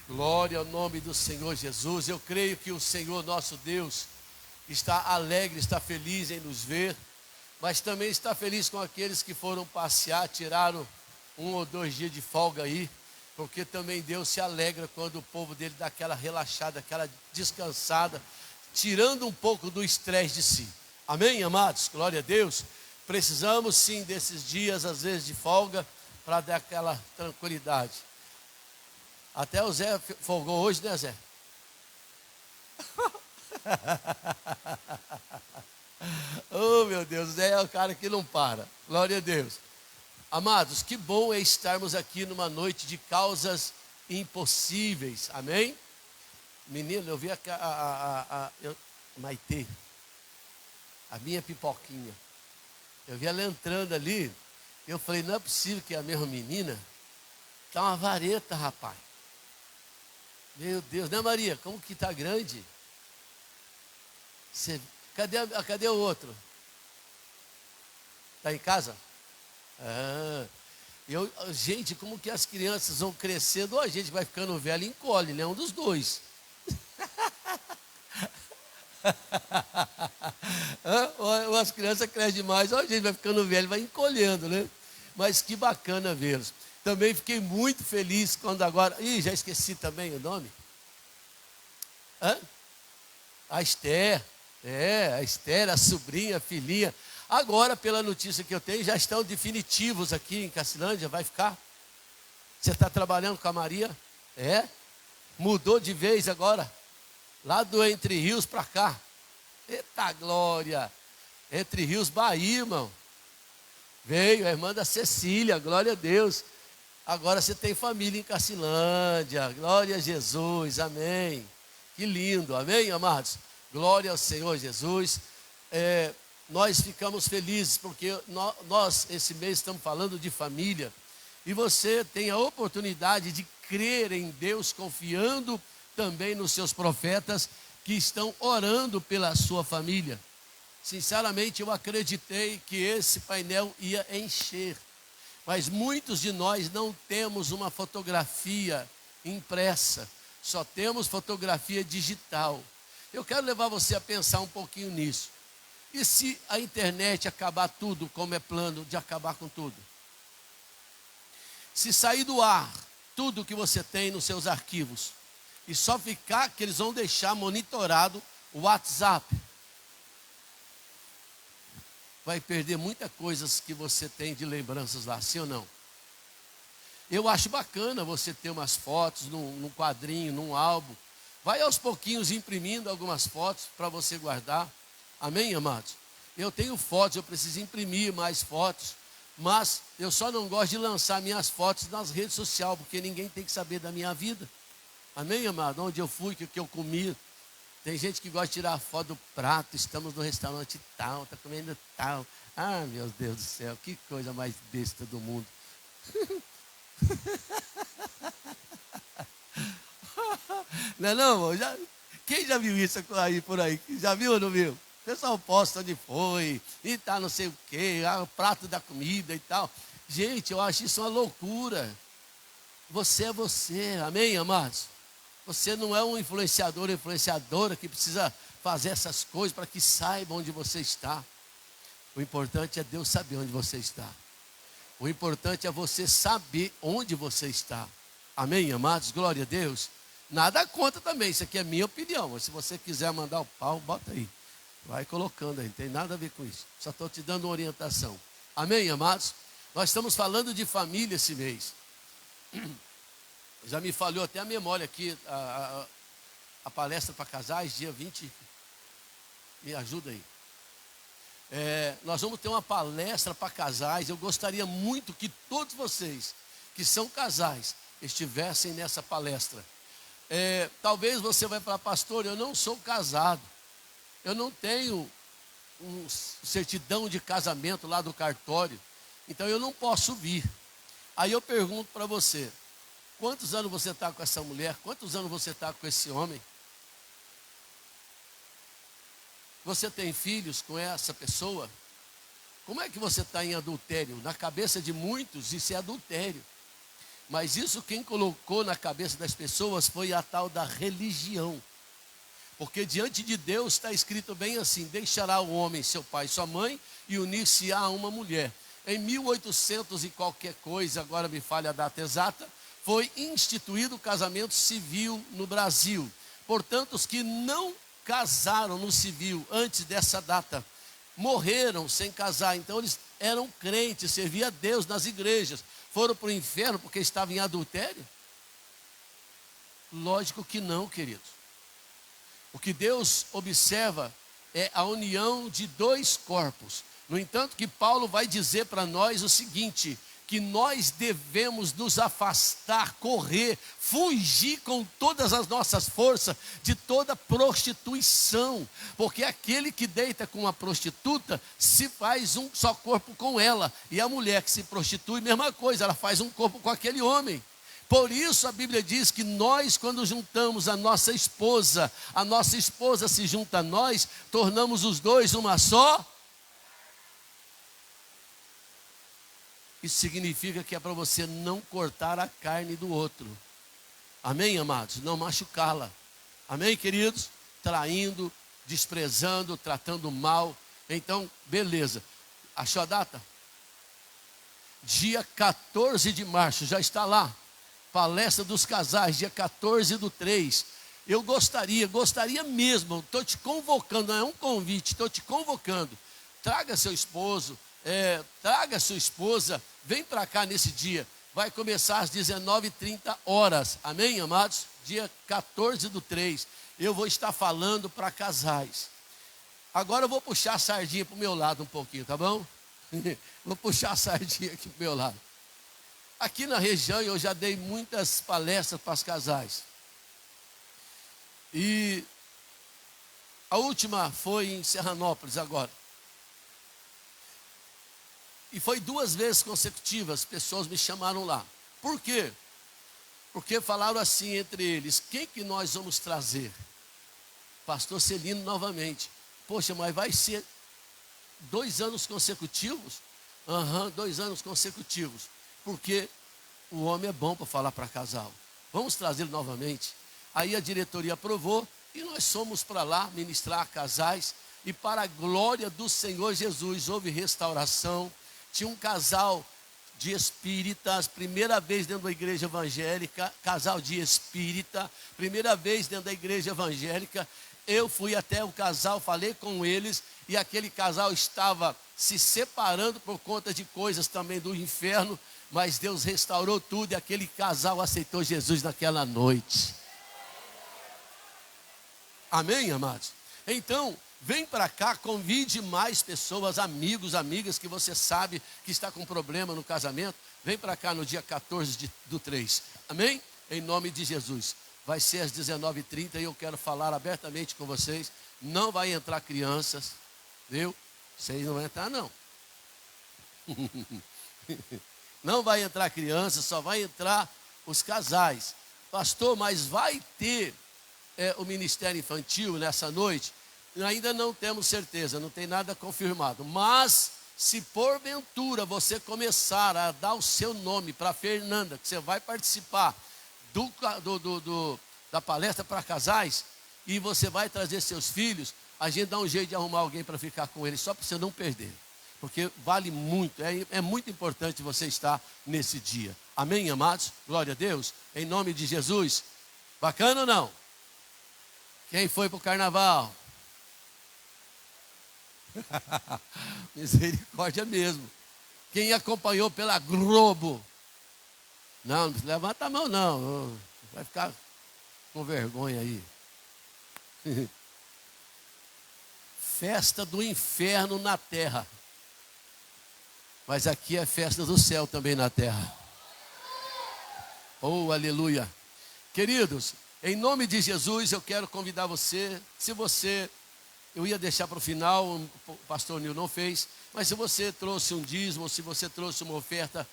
Glória ao nome do Senhor Jesus. Eu creio que o Senhor nosso Deus está alegre, está feliz em nos ver, mas também está feliz com aqueles que foram passear, tiraram 1 ou 2 dias de folga aí, porque também Deus se alegra quando o povo dele dá aquela relaxada, aquela descansada, tirando um pouco do estresse de si. Amém, amados? Glória a Deus. Precisamos sim desses dias, às vezes, de folga, para dar aquela tranquilidade. Até o Zé folgou hoje, né, Zé? Oh, meu Deus, o Zé é o cara que não para. Glória a Deus. Amados, que bom é estarmos aqui numa noite de causas impossíveis. Amém? Menino, eu vi Maitê, a minha pipoquinha. Eu vi ela entrando ali. Eu falei, não é possível que a mesma menina está uma vareta, rapaz. Meu Deus, né, Maria? Como que está grande? Cadê o outro? Está em casa? Gente, como que as crianças vão crescendo, ou a gente vai ficando velho e encolhe, né? Um dos dois. Ou as crianças crescem demais, ou a gente vai ficando velho e vai encolhendo, né? Mas que bacana vê-los. Também fiquei muito feliz quando agora... já esqueci também o nome. A Esther. A Esther, a sobrinha, a filhinha. Agora, pela notícia que eu tenho, já estão definitivos aqui em Cacilândia. Vai ficar? Você está trabalhando com a Maria? Mudou de vez agora. Lá do Entre Rios para cá. Eita glória! Entre Rios, Bahia, irmão. Veio a irmã da Cecília, glória a Deus. Agora você tem família em Cacilândia, glória a Jesus, amém. Que lindo, amém, amados? Glória ao Senhor Jesus. Nós ficamos felizes porque nós esse mês estamos falando de família. E você tem a oportunidade de crer em Deus, confiando também nos seus profetas que estão orando pela sua família. Sinceramente, eu acreditei que esse painel ia encher. Mas muitos de nós não temos uma fotografia impressa, só temos fotografia digital. Eu quero levar você a pensar um pouquinho nisso. E se a internet acabar tudo, como é plano de acabar com tudo? Se sair do ar tudo que você tem nos seus arquivos, e só ficar que eles vão deixar monitorado o WhatsApp, vai perder muitas coisas que você tem de lembranças lá, sim ou não? Eu acho bacana você ter umas fotos num quadrinho, num álbum. Vai aos pouquinhos imprimindo algumas fotos para você guardar. Amém, amados? Eu tenho fotos, eu preciso imprimir mais fotos. Mas eu só não gosto de lançar minhas fotos nas redes sociais, porque ninguém tem que saber da minha vida. Amém, amado? Onde eu fui, o que eu comi. Tem gente que gosta de tirar foto do prato, estamos no restaurante tal, está comendo tal. Ah, meu Deus do céu, que coisa mais besta do mundo. Não é não, irmão? Quem já viu isso aí por aí? Já viu ou não viu? O pessoal posta onde foi, e tá não sei o quê, o prato da comida e tal. Gente, eu acho isso uma loucura. Você é você, amém, amados? Você não é um influenciador ou influenciadora que precisa fazer essas coisas para que saiba onde você está. O importante é Deus saber onde você está. O importante é você saber onde você está. Amém, amados? Glória a Deus. Nada contra também, isso aqui é minha opinião. Mas se você quiser mandar o pau, bota aí. Vai colocando aí, não tem nada a ver com isso. Só estou te dando uma orientação. Amém, amados? Nós estamos falando de família esse mês. Já me falhou até a memória aqui, a palestra para casais, dia 20. Me ajuda aí. Nós vamos ter uma palestra para casais. Eu gostaria muito que todos vocês que são casais estivessem nessa palestra. Talvez você vai falar, pastor, eu não sou casado. Eu não tenho certidão de casamento lá do cartório. Então eu não posso vir. Aí eu pergunto para você. Quantos anos você está com essa mulher? Quantos anos você está com esse homem? Você tem filhos com essa pessoa? Como é que você está em adultério? Na cabeça de muitos, isso é adultério. Mas isso quem colocou na cabeça das pessoas foi a tal da religião. Porque diante de Deus está escrito bem assim: deixará o homem seu pai e sua mãe e unir-se-á a uma mulher. Em 1800 e qualquer coisa, agora me falha a data exata, foi instituído o casamento civil no Brasil. Portanto, os que não casaram no civil antes dessa data, morreram sem casar. Então eles eram crentes, serviam a Deus nas igrejas. Foram para o inferno porque estavam em adultério? Lógico que não, queridos. O que Deus observa é a união de dois corpos. No entanto, que Paulo vai dizer para nós o seguinte: que nós devemos nos afastar, correr, fugir com todas as nossas forças de toda prostituição, porque aquele que deita com uma prostituta se faz um só corpo com ela, e a mulher que se prostitui, mesma coisa, ela faz um corpo com aquele homem. Por isso a Bíblia diz que nós, quando juntamos a nossa esposa se junta a nós, tornamos os dois uma só. Isso significa que é para você não cortar a carne do outro. Amém, amados? Não machucá-la. Amém, queridos? Traindo, desprezando, tratando mal. Então, beleza. Achou a data? Dia 14 de março, já está lá. Palestra dos casais, dia 14/3. Eu gostaria mesmo, estou te convocando, não é um convite, estou te convocando. Traga seu esposo, traga sua esposa, vem para cá nesse dia. Vai começar às 19h30. Amém, amados? Dia 14/3. Eu vou estar falando para casais. Agora eu vou puxar a sardinha para o meu lado um pouquinho, tá bom? Vou puxar a sardinha aqui para o meu lado. Aqui na região eu já dei muitas palestras para os casais. E a última foi em Serranópolis agora. E foi 2 vezes consecutivas, pessoas me chamaram lá. Por quê? Porque falaram assim entre eles: quem que nós vamos trazer? Pastor Celino novamente. Poxa, mas vai ser 2 anos consecutivos? 2 anos consecutivos. Porque o homem é bom para falar para casal. Vamos trazê-lo novamente. Aí a diretoria aprovou e nós fomos para lá ministrar a casais. E para a glória do Senhor Jesus, houve restauração. Tinha um casal de espíritas, primeira vez dentro da igreja evangélica, casal de espírita, primeira vez dentro da igreja evangélica. Eu fui até o casal, falei com eles, e aquele casal estava se separando por conta de coisas também do inferno, mas Deus restaurou tudo e aquele casal aceitou Jesus naquela noite. Amém, amados? Então, vem para cá, convide mais pessoas, amigos, amigas, que você sabe que está com problema no casamento. Vem para cá no dia 14/3. Amém? Em nome de Jesus. Vai ser às 19h30 e eu quero falar abertamente com vocês. Não vai entrar crianças, viu? Vocês não vão entrar, não. Não vai entrar crianças, só vai entrar os casais. Pastor, mas vai ter o ministério infantil nessa noite? Ainda não temos certeza, não tem nada confirmado. Mas, se porventura você começar a dar o seu nome para a Fernanda, que você vai participar da palestra para casais, e você vai trazer seus filhos, a gente dá um jeito de arrumar alguém para ficar com eles, só para você não perder. Porque vale muito, é muito importante você estar nesse dia. Amém, amados? Glória a Deus. Em nome de Jesus. Bacana ou não? Quem foi para o carnaval? Misericórdia mesmo. Quem acompanhou pela Globo? Não, não levanta a mão não. Vai ficar com vergonha aí. Festa do inferno na terra. Mas aqui é festa do céu também na terra. Oh, aleluia. Queridos, em nome de Jesus eu quero convidar você. Eu ia deixar para o final, o pastor Nil não fez, mas se você trouxe um dízimo, se você trouxe uma oferta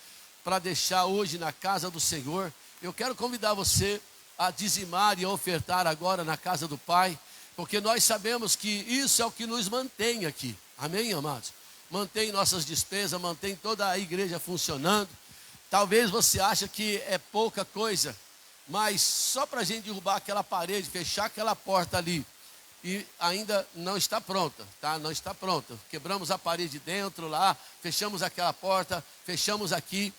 para deixar hoje na casa do Senhor, eu quero convidar você a dizimar e a ofertar agora na casa do Pai, porque nós sabemos que isso é o que nos mantém aqui. Amém, amados? Mantém nossas despesas, mantém toda a igreja funcionando. Talvez você ache que é pouca coisa, mas só para a gente derrubar aquela parede, fechar aquela porta ali, e ainda não está pronta, tá? Não está pronta. Quebramos a parede dentro lá, fechamos aquela porta, fechamos aqui.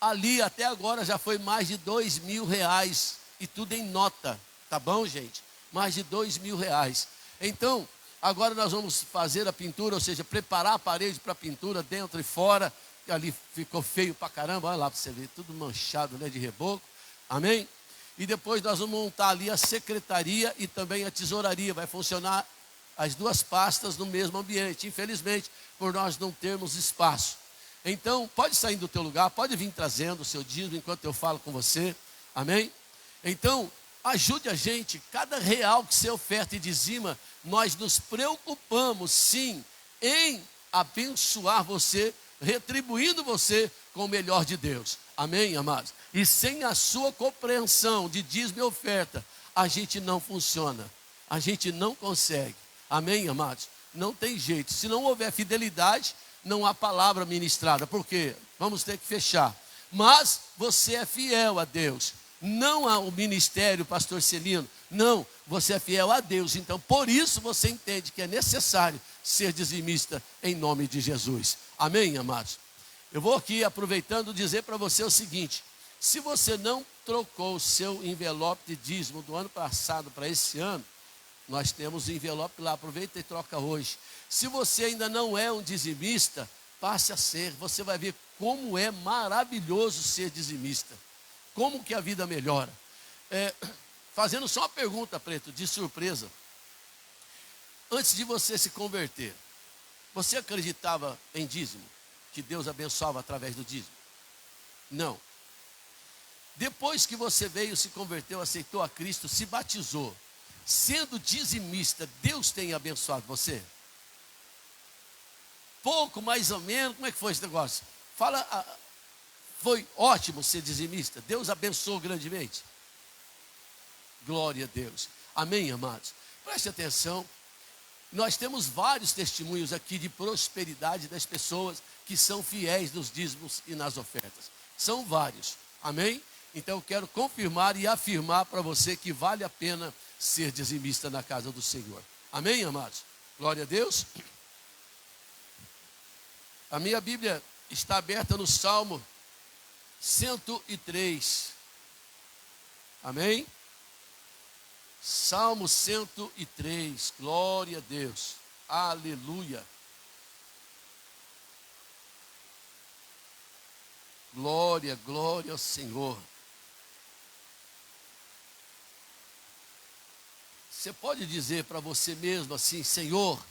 Ali até agora já foi mais de R$ 2.000 e tudo em nota, tá bom, gente? Mais de R$ 2.000. Então, agora nós vamos fazer a pintura, ou seja, preparar a parede para pintura dentro e fora. Ali ficou feio pra caramba, olha lá para você ver, tudo manchado, né, de reboco. Amém? E depois nós vamos montar ali a secretaria e também a tesouraria. Vai funcionar as duas pastas no mesmo ambiente, infelizmente, por nós não termos espaço. Então, pode sair do teu lugar, pode vir trazendo o seu dízimo enquanto eu falo com você. Amém? Então, ajude a gente. Cada real que você oferta e dizima, nós nos preocupamos, sim, em abençoar você, retribuindo você com o melhor de Deus. Amém, amados? E sem a sua compreensão de dízimo e oferta, a gente não funciona. A gente não consegue. Amém, amados? Não tem jeito. Se não houver fidelidade, não há palavra ministrada. Por quê? Vamos ter que fechar. Mas você é fiel a Deus. Não ao ministério, pastor Celino. Não, você é fiel a Deus. Então, por isso você entende que é necessário ser dizimista em nome de Jesus. Amém, amados? Eu vou aqui, aproveitando, dizer para você o seguinte: se você não trocou o seu envelope de dízimo do ano passado para esse ano, nós temos o envelope lá, aproveita e troca hoje. Se você ainda não é um dizimista, passe a ser. Você vai ver como é maravilhoso ser dizimista. Como que a vida melhora. Fazendo só uma pergunta, Preto, de surpresa. Antes de você se converter, você acreditava em dízimo? Que Deus abençoava através do dízimo? Não. Depois que você veio, se converteu, aceitou a Cristo, se batizou, sendo dizimista, Deus tem abençoado você? Pouco, mais ou menos, como é que foi esse negócio? Fala, foi ótimo ser dizimista? Deus abençoou grandemente? Glória a Deus. Amém, amados? Preste atenção. Nós temos vários testemunhos aqui de prosperidade das pessoas que são fiéis nos dízimos e nas ofertas. São vários. Amém? Então eu quero confirmar e afirmar para você que vale a pena ser dizimista na casa do Senhor. Amém, amados? Glória a Deus. A minha Bíblia está aberta no Salmo 103. Amém? Salmo 103. Glória a Deus. Aleluia. Glória, glória ao Senhor. Você pode dizer para você mesmo assim: Senhor,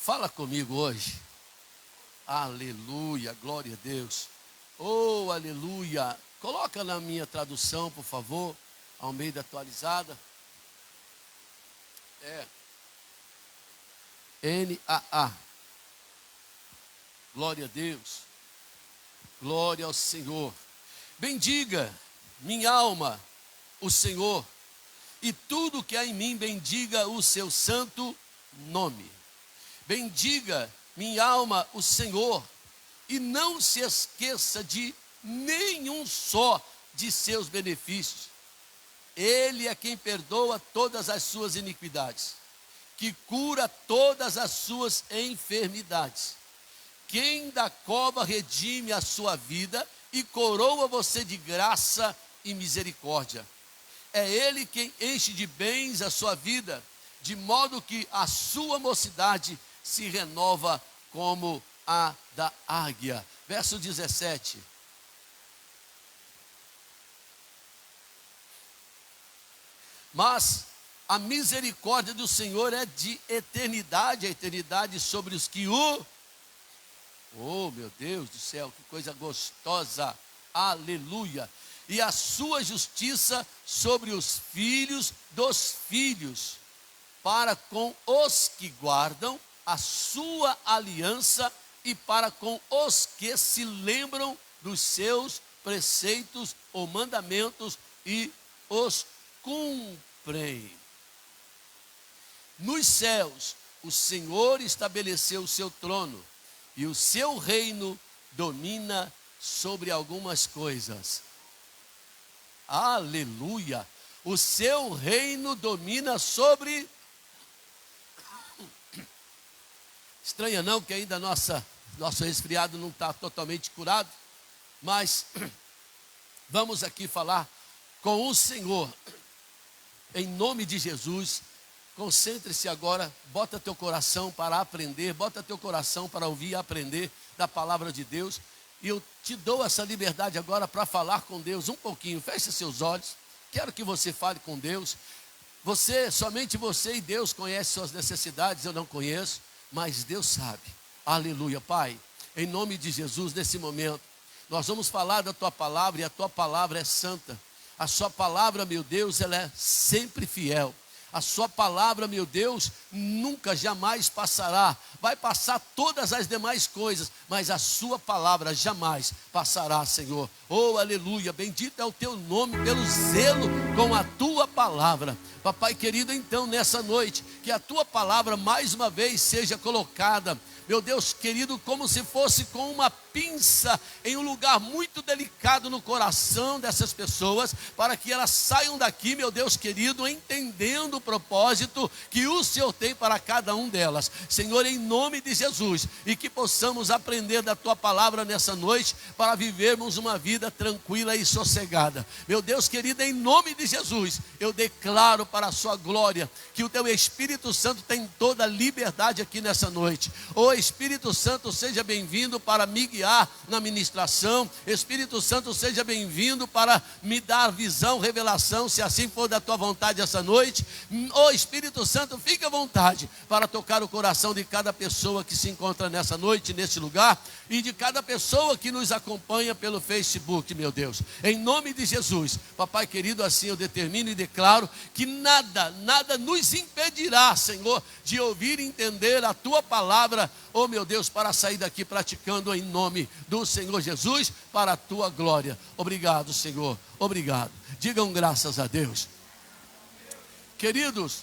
fala comigo hoje. Aleluia, glória a Deus. Oh, aleluia. Coloca na minha tradução, por favor, Almeida atualizada. NAA. Glória a Deus. Glória ao Senhor. Bendiga, minha alma, o Senhor, e tudo que há em mim, bendiga o seu santo nome. Bendiga, minha alma, o Senhor, e não se esqueça de nenhum só de seus benefícios. Ele é quem perdoa todas as suas iniquidades, que cura todas as suas enfermidades. Quem da cova redime a sua vida e coroa você de graça e misericórdia. É Ele quem enche de bens a sua vida, de modo que a sua mocidade se renova como a da águia. Verso 17. Mas a misericórdia do Senhor é de eternidade a eternidade sobre os que o... Oh, meu Deus do céu, que coisa gostosa. Aleluia. E a sua justiça sobre os filhos dos filhos, para com os que guardam a sua aliança e para com os que se lembram dos seus preceitos ou mandamentos e os cumprem. Nos céus, o Senhor estabeleceu o seu trono, e o seu reino domina sobre algumas coisas. Aleluia! O seu reino domina sobre... Estranha não, que ainda nosso resfriado não está totalmente curado, mas vamos aqui falar com o Senhor, em nome de Jesus. Concentre-se agora, bota teu coração para aprender, bota teu coração para ouvir e aprender da palavra de Deus. E eu te dou essa liberdade agora para falar com Deus um pouquinho. Feche seus olhos, quero que você fale com Deus. Somente você e Deus conhecem suas necessidades, eu não conheço, mas Deus sabe. Aleluia. Pai, em nome de Jesus, nesse momento, nós vamos falar da tua palavra, e a tua palavra é santa. A sua palavra, meu Deus, ela é sempre fiel. A sua palavra, meu Deus, nunca, jamais passará. Vai passar todas as demais coisas, mas a sua palavra jamais passará, Senhor. Oh, aleluia, bendito é o teu nome pelo zelo com a tua palavra. Papai querido, então, nessa noite, que a tua palavra mais uma vez seja colocada, meu Deus querido, como se fosse com uma pinça em um lugar muito delicado no coração dessas pessoas, para que elas saiam daqui, meu Deus querido, entendendo o propósito que o Senhor tem para cada um delas. Senhor, em nome de Jesus, e que possamos aprender da tua palavra nessa noite, para vivermos uma vida tranquila e sossegada. Meu Deus querido, em nome de Jesus, eu declaro para a sua glória, que o teu Espírito Santo tem toda a liberdade aqui nessa noite. O Espírito Santo, seja bem-vindo para me guiar na ministração. Espírito Santo, seja bem-vindo para me dar visão, revelação, se assim for da tua vontade essa noite. O Espírito Santo, fique à vontade para tocar o coração de cada pessoa que se encontra nessa noite, nesse lugar, e de cada pessoa que nos acompanha pelo Facebook, meu Deus. Em nome de Jesus, papai querido, assim eu determino e declaro que nada nos impedirá, Senhor, de ouvir e entender a tua palavra, oh meu Deus, para sair daqui praticando em nome do Senhor Jesus, para a tua glória. Obrigado, Senhor, obrigado. Digam graças a Deus. Queridos,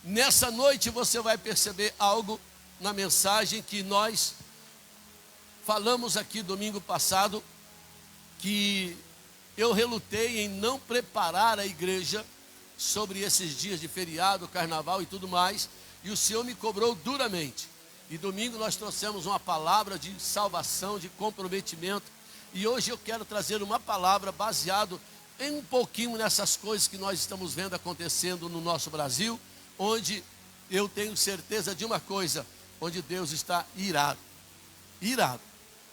nessa noite você vai perceber algo na mensagem que nós falamos aqui domingo passado, que eu relutei em não preparar a igreja sobre esses dias de feriado, carnaval e tudo mais, e o Senhor me cobrou duramente. E domingo nós trouxemos uma palavra de salvação, de comprometimento, e hoje eu quero trazer uma palavra baseado em um pouquinho nessas coisas que nós estamos vendo acontecendo no nosso Brasil, onde eu tenho certeza de uma coisa, onde Deus está irado,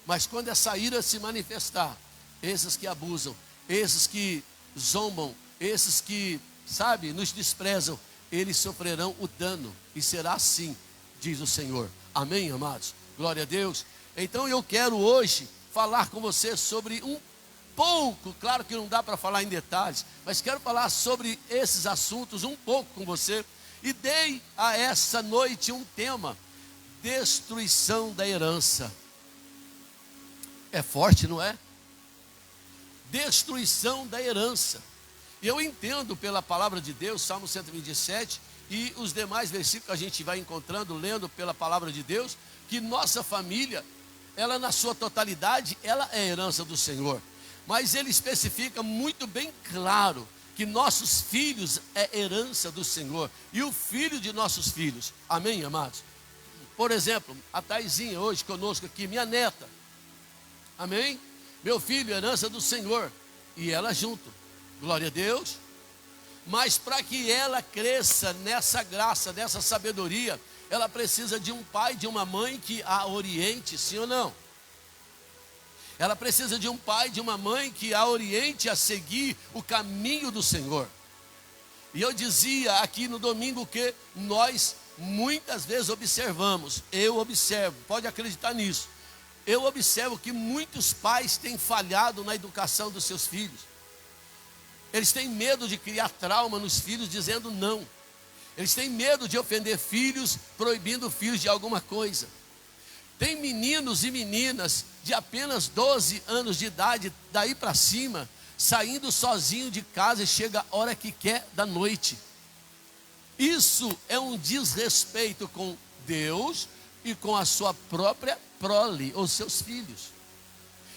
mas quando essa ira se manifestar, esses que abusam, esses que zombam, esses que, nos desprezam, eles sofrerão o dano, e será assim, diz o Senhor. Amém, amados? Glória a Deus. Então eu quero hoje falar com você sobre um pouco, claro que não dá para falar em detalhes, mas quero falar sobre esses assuntos um pouco com você, e dei a essa noite um tema: destruição da herança. É forte, não é? Destruição da herança. Eu entendo pela palavra de Deus, Salmo 127 e os demais versículos que a gente vai encontrando, lendo pela palavra de Deus, que nossa família, ela na sua totalidade, ela é herança do Senhor. Mas ele especifica muito bem claro que nossos filhos é herança do Senhor, e o filho de nossos filhos. Amém, amados? Por exemplo, a Taizinha hoje conosco aqui, minha neta. Amém? Meu filho, herança do Senhor, e ela junto. Glória a Deus. Mas para que ela cresça nessa graça, nessa sabedoria, ela precisa de um pai, de uma mãe que a oriente, sim ou não? Ela precisa de um pai, de uma mãe que a oriente a seguir o caminho do Senhor. E eu dizia aqui no domingo que nós muitas vezes observamos, eu observo, pode acreditar nisso, eu observo que muitos pais têm falhado na educação dos seus filhos. Eles têm medo de criar trauma nos filhos dizendo não. Eles têm medo de ofender filhos, proibindo filhos de alguma coisa. Tem meninos e meninas de apenas 12 anos de idade, daí para cima, saindo sozinho de casa e chega a hora que quer da noite. Isso é um desrespeito com Deus e com a sua própria prole, ou seus filhos.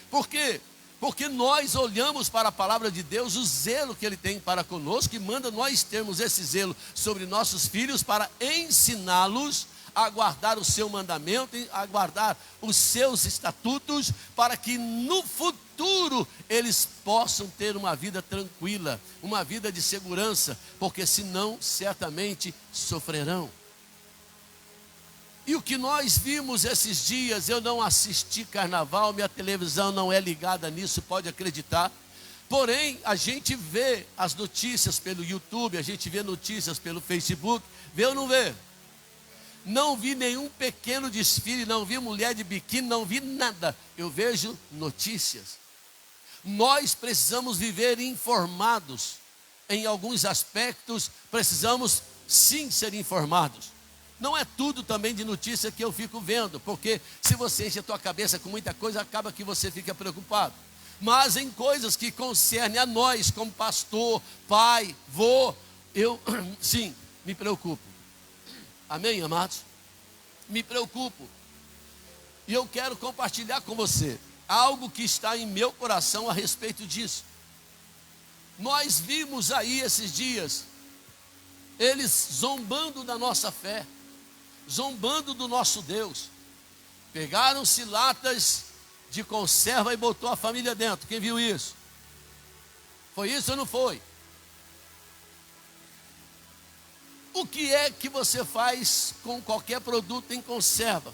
Por quê? Porque nós olhamos para a palavra de Deus, o zelo que Ele tem para conosco, e manda nós termos esse zelo sobre nossos filhos para ensiná-los a guardar o seu mandamento, a guardar os seus estatutos, para que no futuro eles possam ter uma vida tranquila, uma vida de segurança, porque senão certamente sofrerão. E o que nós vimos esses dias, eu não assisti carnaval, minha televisão não é ligada nisso, pode acreditar. Porém, a gente vê as notícias pelo YouTube, a gente vê notícias pelo Facebook, vê ou não vê? Não vi nenhum pequeno desfile, não vi mulher de biquíni, não vi nada. Eu vejo notícias. Nós precisamos viver informados. Em alguns aspectos, precisamos sim ser informados. Não é tudo também de notícia que eu fico vendo, porque se você enche a tua cabeça com muita coisa, acaba que você fica preocupado. Mas em coisas que concernem a nós, como pastor, pai, vô, eu sim, me preocupo. Amém, amados? Me preocupo. E eu quero compartilhar com você algo que está em meu coração a respeito disso. Nós vimos aí esses dias, eles zombando da nossa fé, zombando do nosso Deus. Pegaram-se latas de conserva e botou a família dentro. Quem viu isso? Foi isso ou não foi? O que é que você faz com qualquer produto em conserva?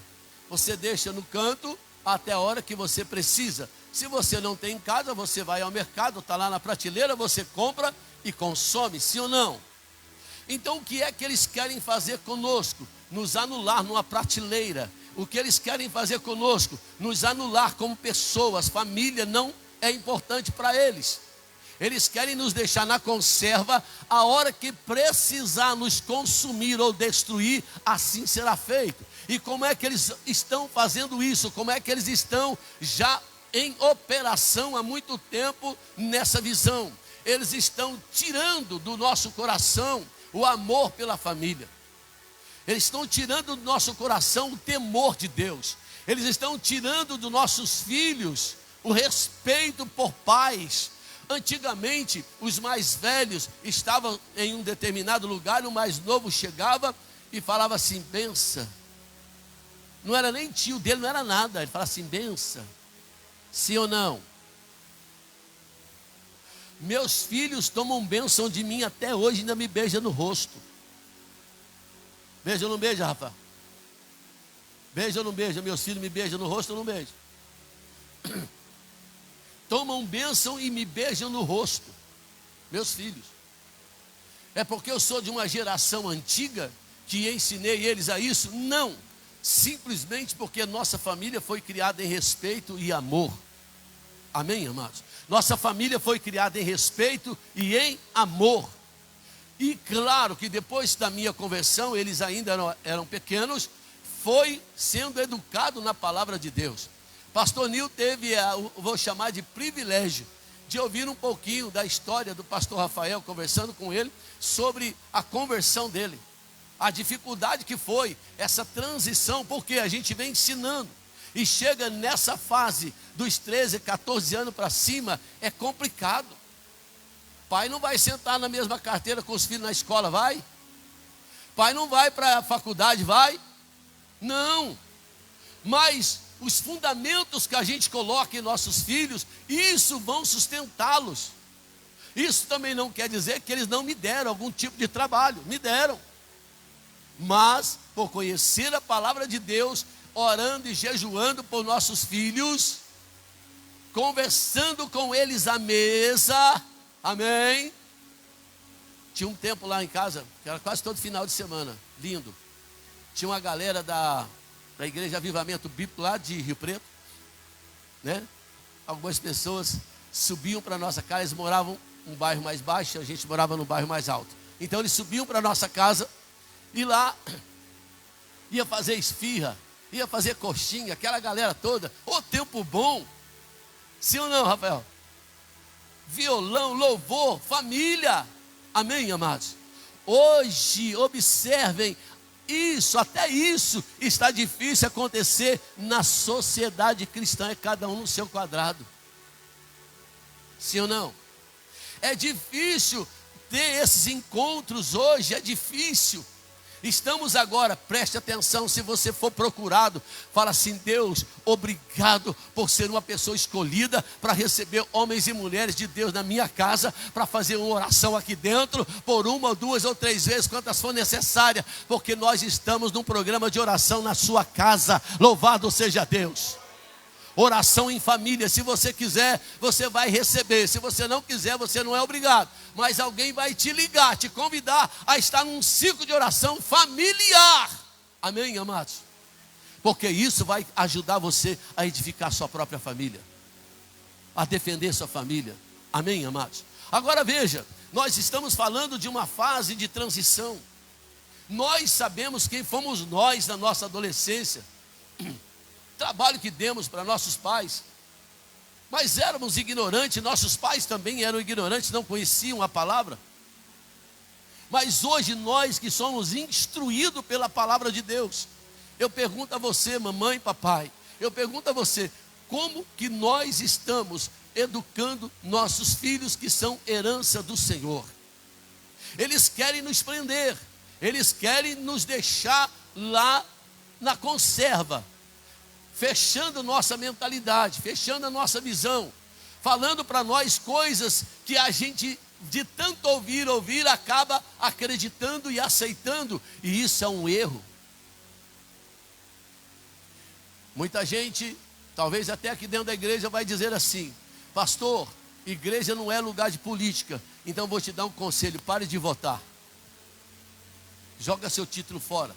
Você deixa no canto até a hora que você precisa. Se você não tem em casa, você vai ao mercado, está lá na prateleira, você compra e consome, sim ou não? Então o que é que eles querem fazer conosco? Nos anular numa prateleira. O que eles querem fazer conosco? Nos anular como pessoas. Família não é importante para eles. Eles querem nos deixar na conserva, a hora que precisar nos consumir ou destruir, assim será feito. E como é que eles estão fazendo isso? Como é que eles estão já em operação há muito tempo nessa visão? Eles estão tirando do nosso coração o amor pela família. Eles estão tirando do nosso coração o temor de Deus. Eles estão tirando dos nossos filhos o respeito por pais. Antigamente, os mais velhos estavam em um determinado lugar, o mais novo chegava e falava assim, benção. Não era nem tio dele, não era nada. Ele falava assim, benção. Sim ou não? Meus filhos tomam bênção de mim até hoje, ainda me beijam no rosto. Beija ou não beija, Rafa? Beija ou não beija? Meus filhos me beijam no rosto ou não beijam? Tomam bênção e me beijam no rosto. Meus filhos. É porque eu sou de uma geração antiga que ensinei eles a isso? Não. Simplesmente porque nossa família foi criada em respeito e amor. Amém, amados? Nossa família foi criada em respeito e em amor. E claro que depois da minha conversão, eles ainda eram pequenos, foi sendo educado na palavra de Deus. Pastor Nil teve, vou chamar de privilégio, de ouvir um pouquinho da história do pastor Rafael, conversando com ele, sobre a conversão dele. A dificuldade que foi essa transição, porque a gente vem ensinando. E chega nessa fase dos 13, 14 anos para cima, é complicado. Pai não vai sentar na mesma carteira com os filhos na escola, vai? Pai não vai para a faculdade, vai? Não. Mas os fundamentos que a gente coloca em nossos filhos, isso vão sustentá-los. Isso também não quer dizer que eles não me deram algum tipo de trabalho, me deram. Mas, por conhecer a palavra de Deus, orando e jejuando por nossos filhos, conversando com eles à mesa, amém? Tinha um tempo lá em casa, que era quase todo final de semana, lindo. Tinha uma galera da Igreja Avivamento Bíblico lá de Rio Preto, né? Algumas pessoas subiam para a nossa casa, eles moravam num bairro mais baixo, a gente morava no bairro mais alto. Então eles subiam para a nossa casa e lá ia fazer esfirra, ia fazer coxinha, aquela galera toda, ô tempo bom. Sim ou não, Rafael? Violão, louvor, família. Amém, amados? Hoje, observem, até isso está difícil acontecer na sociedade cristã, é cada um no seu quadrado. Sim ou não? É difícil ter esses encontros hoje, é difícil. Estamos agora, preste atenção, se você for procurado, fala assim: Deus, obrigado por ser uma pessoa escolhida para receber homens e mulheres de Deus na minha casa, para fazer uma oração aqui dentro, por uma, duas ou três vezes, quantas for necessária, porque nós estamos num programa de oração na sua casa, louvado seja Deus. Oração em família, se você quiser, você vai receber. Se você não quiser, você não é obrigado. Mas alguém vai te ligar, te convidar a estar num ciclo de oração familiar. Amém, amados? Porque isso vai ajudar você a edificar sua própria família, a defender sua família. Amém, amados? Agora veja, nós estamos falando de uma fase de transição. Nós sabemos quem fomos nós na nossa adolescência. Trabalho que demos para nossos pais, mas éramos ignorantes, nossos pais também eram ignorantes, não conheciam a palavra. Mas hoje nós que somos instruídos pela palavra de Deus, eu pergunto a você, mamãe e papai, eu pergunto a você, como que nós estamos educando nossos filhos que são herança do Senhor? Eles querem nos prender, eles querem nos deixar lá na conserva, fechando nossa mentalidade, fechando a nossa visão, falando para nós coisas que a gente, de tanto ouvir, acaba acreditando e aceitando, e isso é um erro. Muita gente, talvez até aqui dentro da igreja, vai dizer assim: pastor, igreja não é lugar de política, então vou te dar um conselho: pare de votar, joga seu título fora.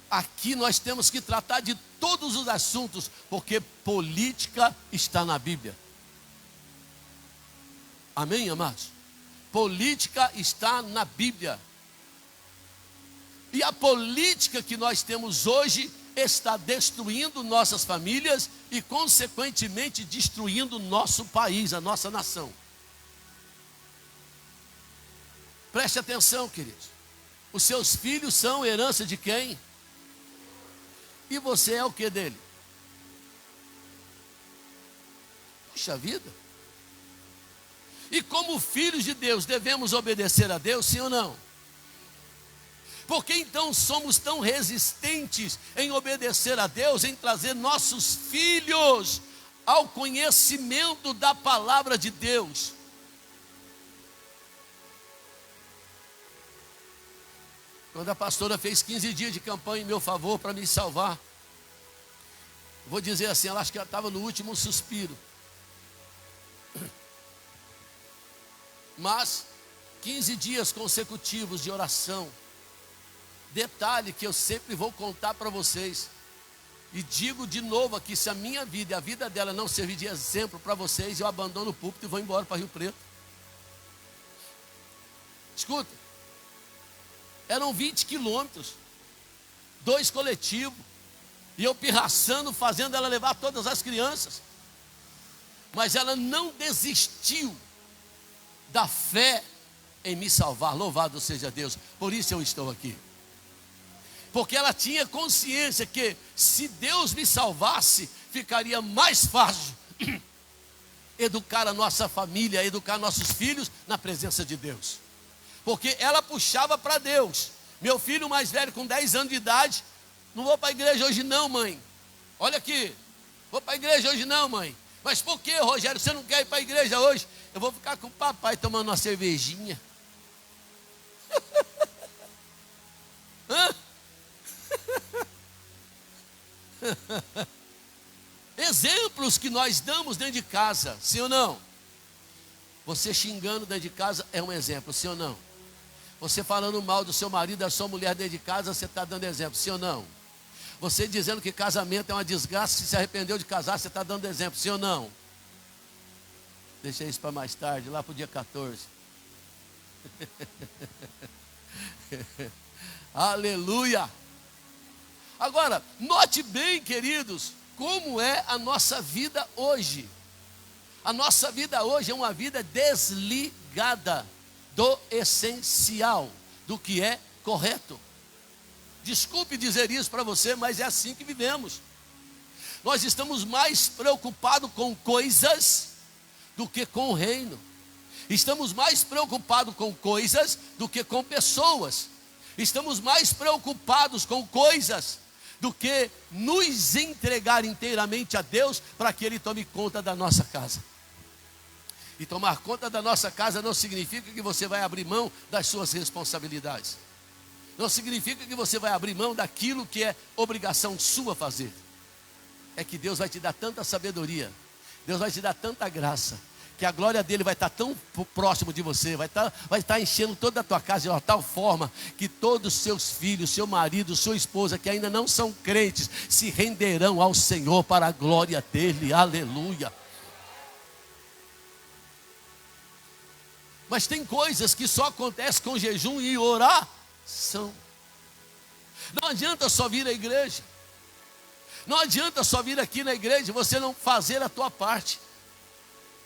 Aqui nós temos que tratar de todos os assuntos, porque política está na Bíblia. Amém, amados? Política está na Bíblia. E a política que nós temos hoje está destruindo nossas famílias e, consequentemente, destruindo nosso país, a nossa nação. Preste atenção, queridos. Os seus filhos são herança de quem? E você é o que dele? Puxa vida. E como filhos de Deus, devemos obedecer a Deus, sim ou não? Por que então somos tão resistentes em obedecer a Deus, em trazer nossos filhos ao conhecimento da palavra de Deus? Quando a pastora fez 15 dias de campanha em meu favor para me salvar, vou dizer assim, ela acho que ela estava no último suspiro. Mas 15 dias consecutivos de oração. Detalhe que eu sempre vou contar para vocês, e digo de novo aqui: se a minha vida e a vida dela não servir de exemplo para vocês, eu abandono o púlpito e vou embora para Rio Preto. Escuta, eram 20 quilômetros, 2 coletivos, e eu pirraçando, fazendo ela levar todas as crianças, mas ela não desistiu da fé em me salvar. Louvado seja Deus, por isso eu estou aqui. Porque ela tinha consciência que se Deus me salvasse, ficaria mais fácil educar a nossa família, educar nossos filhos na presença de Deus. Porque ela puxava para Deus. Meu filho mais velho, com 10 anos de idade: não vou para a igreja hoje não, mãe. Olha aqui, vou para a igreja hoje não, mãe. Mas por que, Rogério, você não quer ir para a igreja hoje? Eu vou ficar com o papai tomando uma cervejinha. Hã? Exemplos que nós damos dentro de casa, sim ou não? Você xingando dentro de casa é um exemplo, sim ou não? Você falando mal do seu marido, da sua mulher dentro de casa, você está dando exemplo, sim ou não? Você dizendo que casamento é uma desgraça, se arrependeu de casar, você está dando exemplo, sim ou não? Deixei isso para mais tarde, lá para o dia 14. Aleluia! Agora, note bem, queridos, como é a nossa vida hoje. A nossa vida hoje é uma vida desligada do essencial, do que é correto. Desculpe dizer isso para você, mas é assim que vivemos. Nós estamos mais preocupados com coisas do que com o reino. Estamos mais preocupados com coisas do que com pessoas. Estamos mais preocupados com coisas do que nos entregar inteiramente a Deus para que Ele tome conta da nossa casa. E tomar conta da nossa casa não significa que você vai abrir mão das suas responsabilidades. Não significa que você vai abrir mão daquilo que é obrigação sua fazer. É que Deus vai te dar tanta sabedoria, Deus vai te dar tanta graça, que a glória dele vai estar tão próximo de você, vai estar enchendo toda a tua casa de uma tal forma que todos os seus filhos, seu marido, sua esposa, que ainda não são crentes, se renderão ao Senhor para a glória dele, aleluia. Mas tem coisas que só acontecem com jejum e oração. Não adianta só vir à igreja, não adianta só vir aqui na igreja e você não fazer a tua parte.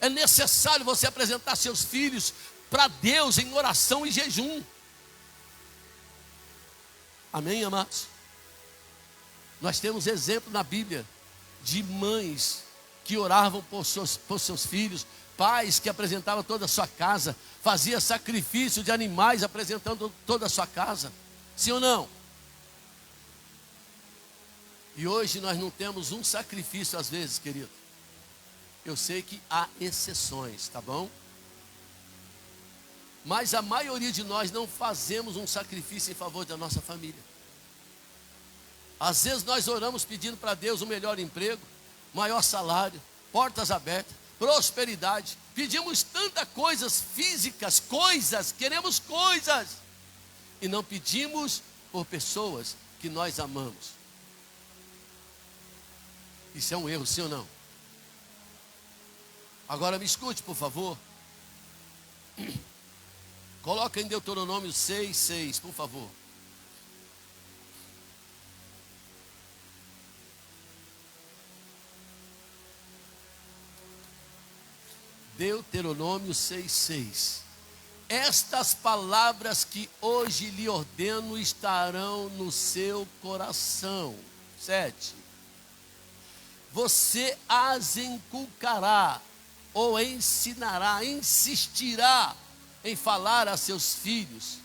É necessário você apresentar seus filhos para Deus em oração e jejum. Amém, amados? Nós temos exemplo na Bíblia de mães que oravam por seus filhos, pais que apresentavam toda a sua casa, fazia sacrifício de animais apresentando toda a sua casa. Sim ou não? E hoje nós não temos um sacrifício às vezes, querido. Eu sei que há exceções, tá bom? Mas a maioria de nós não fazemos um sacrifício em favor da nossa família. Às vezes nós oramos pedindo para Deus um melhor emprego, maior salário, portas abertas, prosperidade. Pedimos tantas coisas físicas, queremos coisas. E não pedimos por pessoas que nós amamos. Isso é um erro, sim ou não? Agora me escute, por favor. Coloca em Deuteronômio 6:6, por favor. Deuteronômio 6:6. Estas palavras que hoje lhe ordeno estarão no seu coração. 7. Você as inculcará ou ensinará, insistirá em falar a seus filhos,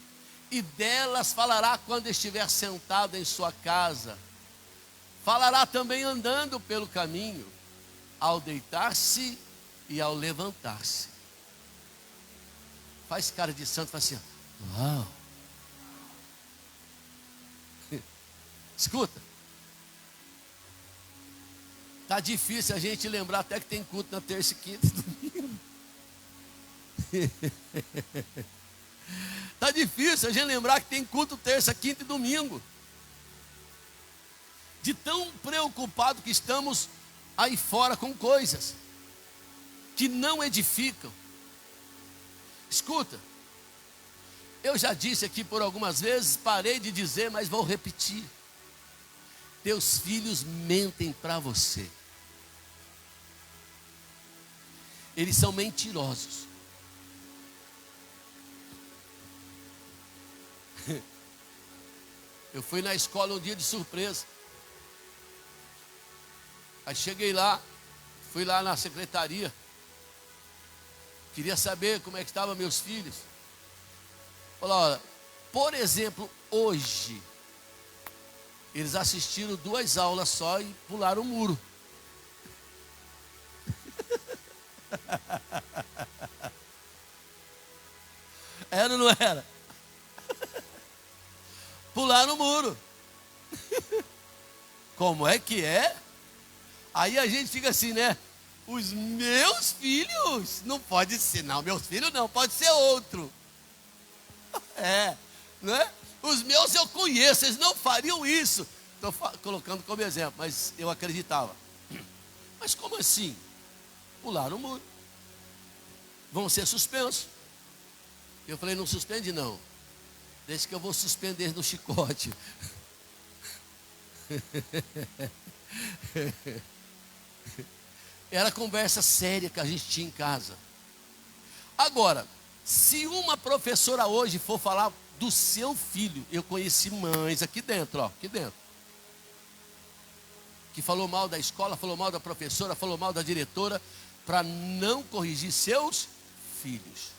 e delas falará quando estiver sentado em sua casa. Falará também andando pelo caminho, ao deitar-se e ao levantar-se. Faz cara de santo, faz assim, uau. Escuta. Tá difícil a gente lembrar até que tem culto na terça e quinta e domingo. Tá difícil a gente lembrar que tem culto terça, quinta e domingo. De tão preocupado que estamos aí fora com coisas que não edificam. Escuta, eu já disse aqui por algumas vezes, parei de dizer, mas vou repetir. Teus filhos mentem para você. Eles são mentirosos. Eu fui na escola um dia de surpresa. Aí cheguei lá, fui lá na secretaria. Queria saber como é que estavam meus filhos. Falei, olha, por exemplo, hoje, eles assistiram 2 aulas só e pularam o muro. Era ou não era? Pularam o muro. Como é que é? Aí a gente fica assim, né? Os meus filhos, não pode ser, não, meus filhos não, pode ser outro. Não é? Os meus eu conheço, eles não fariam isso. Estou colocando como exemplo, mas eu acreditava. Mas como assim? Pularam o muro. Vão ser suspensos. Eu falei, não suspende não. Deixa que eu vou suspender no chicote. Era conversa séria que a gente tinha em casa. Agora, se uma professora hoje for falar do seu filho. Eu conheci mães aqui dentro, aqui dentro, que falou mal da escola, falou mal da professora, falou mal da diretora, para não corrigir seus filhos.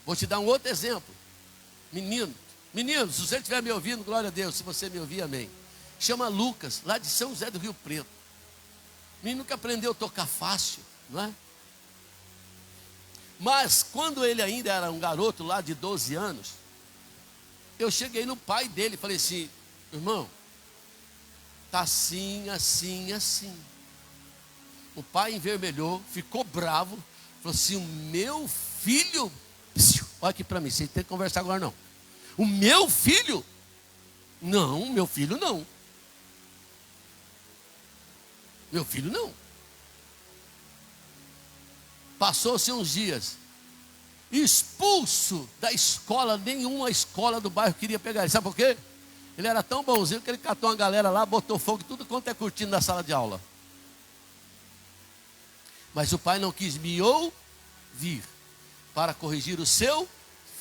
Vou te dar um outro exemplo. Meninos, se você estiver me ouvindo, glória a Deus. Se você me ouvir, amém. Chama Lucas, lá de São José do Rio Preto. Menino que aprendeu a tocar fácil, não é? Mas quando ele ainda era um garoto lá de 12 anos, eu cheguei no pai dele e falei assim: irmão, está assim, assim, assim. O pai envermelhou, ficou bravo, falou assim: o meu filho, olha aqui para mim, você tem que conversar agora não. O meu filho? Não, meu filho não. Meu filho não. Passou-se uns dias, expulso da escola, nenhuma escola do bairro queria pegar ele. Sabe por quê? Ele era tão bonzinho que ele catou uma galera lá, botou fogo, tudo quanto é cortina na sala de aula. Mas o pai não quis me ouvir para corrigir o seu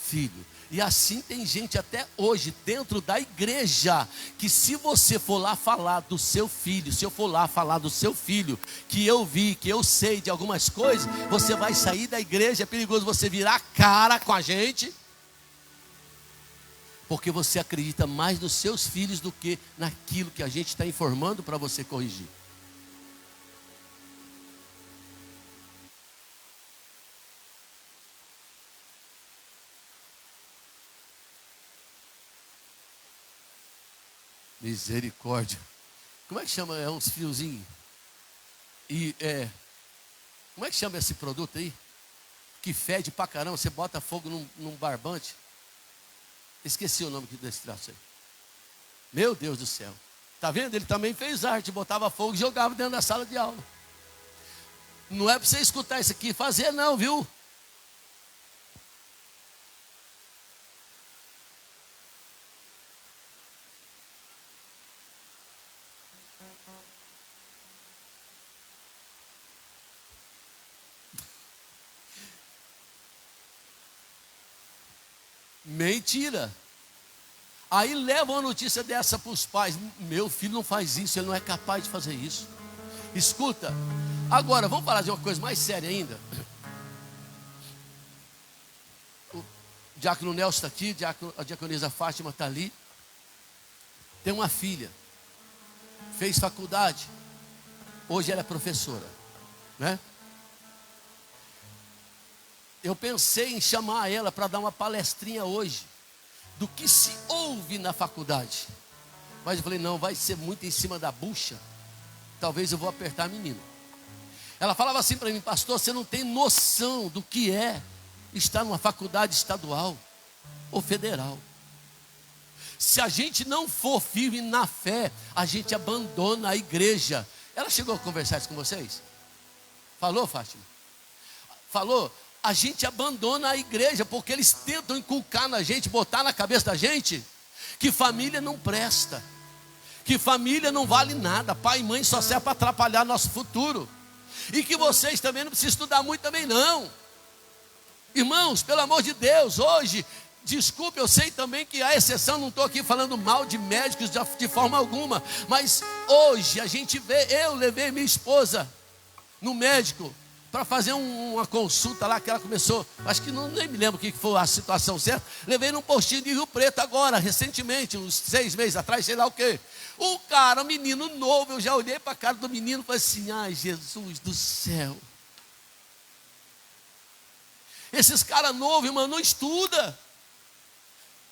filho. E assim tem gente até hoje dentro da igreja, que se você for lá falar do seu filho, se eu for lá falar do seu filho, que eu vi, que eu sei de algumas coisas, você vai sair da igreja. É perigoso você virar a cara com a gente, porque você acredita mais nos seus filhos do que naquilo que a gente está informando para você corrigir. Misericórdia. Como é que chama? É uns fiozinhos. Como é que chama esse produto aí? Que fede pra caramba, você bota fogo num barbante. Esqueci o nome desse traço aí. Meu Deus do céu. Tá vendo? Ele também fez arte, botava fogo e jogava dentro da sala de aula. Não é para você escutar isso aqui e fazer não, viu? Mentira. Aí levam uma notícia dessa para os pais: meu filho não faz isso, ele não é capaz de fazer isso. Escuta, agora vamos falar de uma coisa mais séria ainda. O diácono Nelson está aqui, a diaconisa Fátima está ali. Tem uma filha, fez faculdade, hoje ela é professora, né? Eu pensei em chamar ela para dar uma palestrinha hoje do que se ouve na faculdade. Mas eu falei: não, vai ser muito em cima da bucha. Talvez eu vou apertar a menina. Ela falava assim para mim: pastor, você não tem noção do que é estar numa faculdade estadual ou federal. Se a gente não for firme na fé, a gente abandona a igreja. Ela chegou a conversar isso com vocês? Falou, Fátima? Falou? A gente abandona a igreja, porque eles tentam inculcar na gente, botar na cabeça da gente, que família não presta, que família não vale nada, pai e mãe só serve para atrapalhar nosso futuro, e que vocês também não precisam estudar muito também não. Irmãos, pelo amor de Deus, hoje, desculpe, eu sei também que há exceção, não estou aqui falando mal de médicos de forma alguma, mas hoje a gente vê, eu levei minha esposa no médico, para fazer uma consulta lá, que ela começou, acho que nem me lembro o que foi a situação certa. Levei num postinho de Rio Preto agora, recentemente, uns 6 meses atrás, sei lá o quê. O cara, um menino novo, eu já olhei para a cara do menino e falei assim: ai, Jesus do céu. Esses caras novos, irmão, não estuda.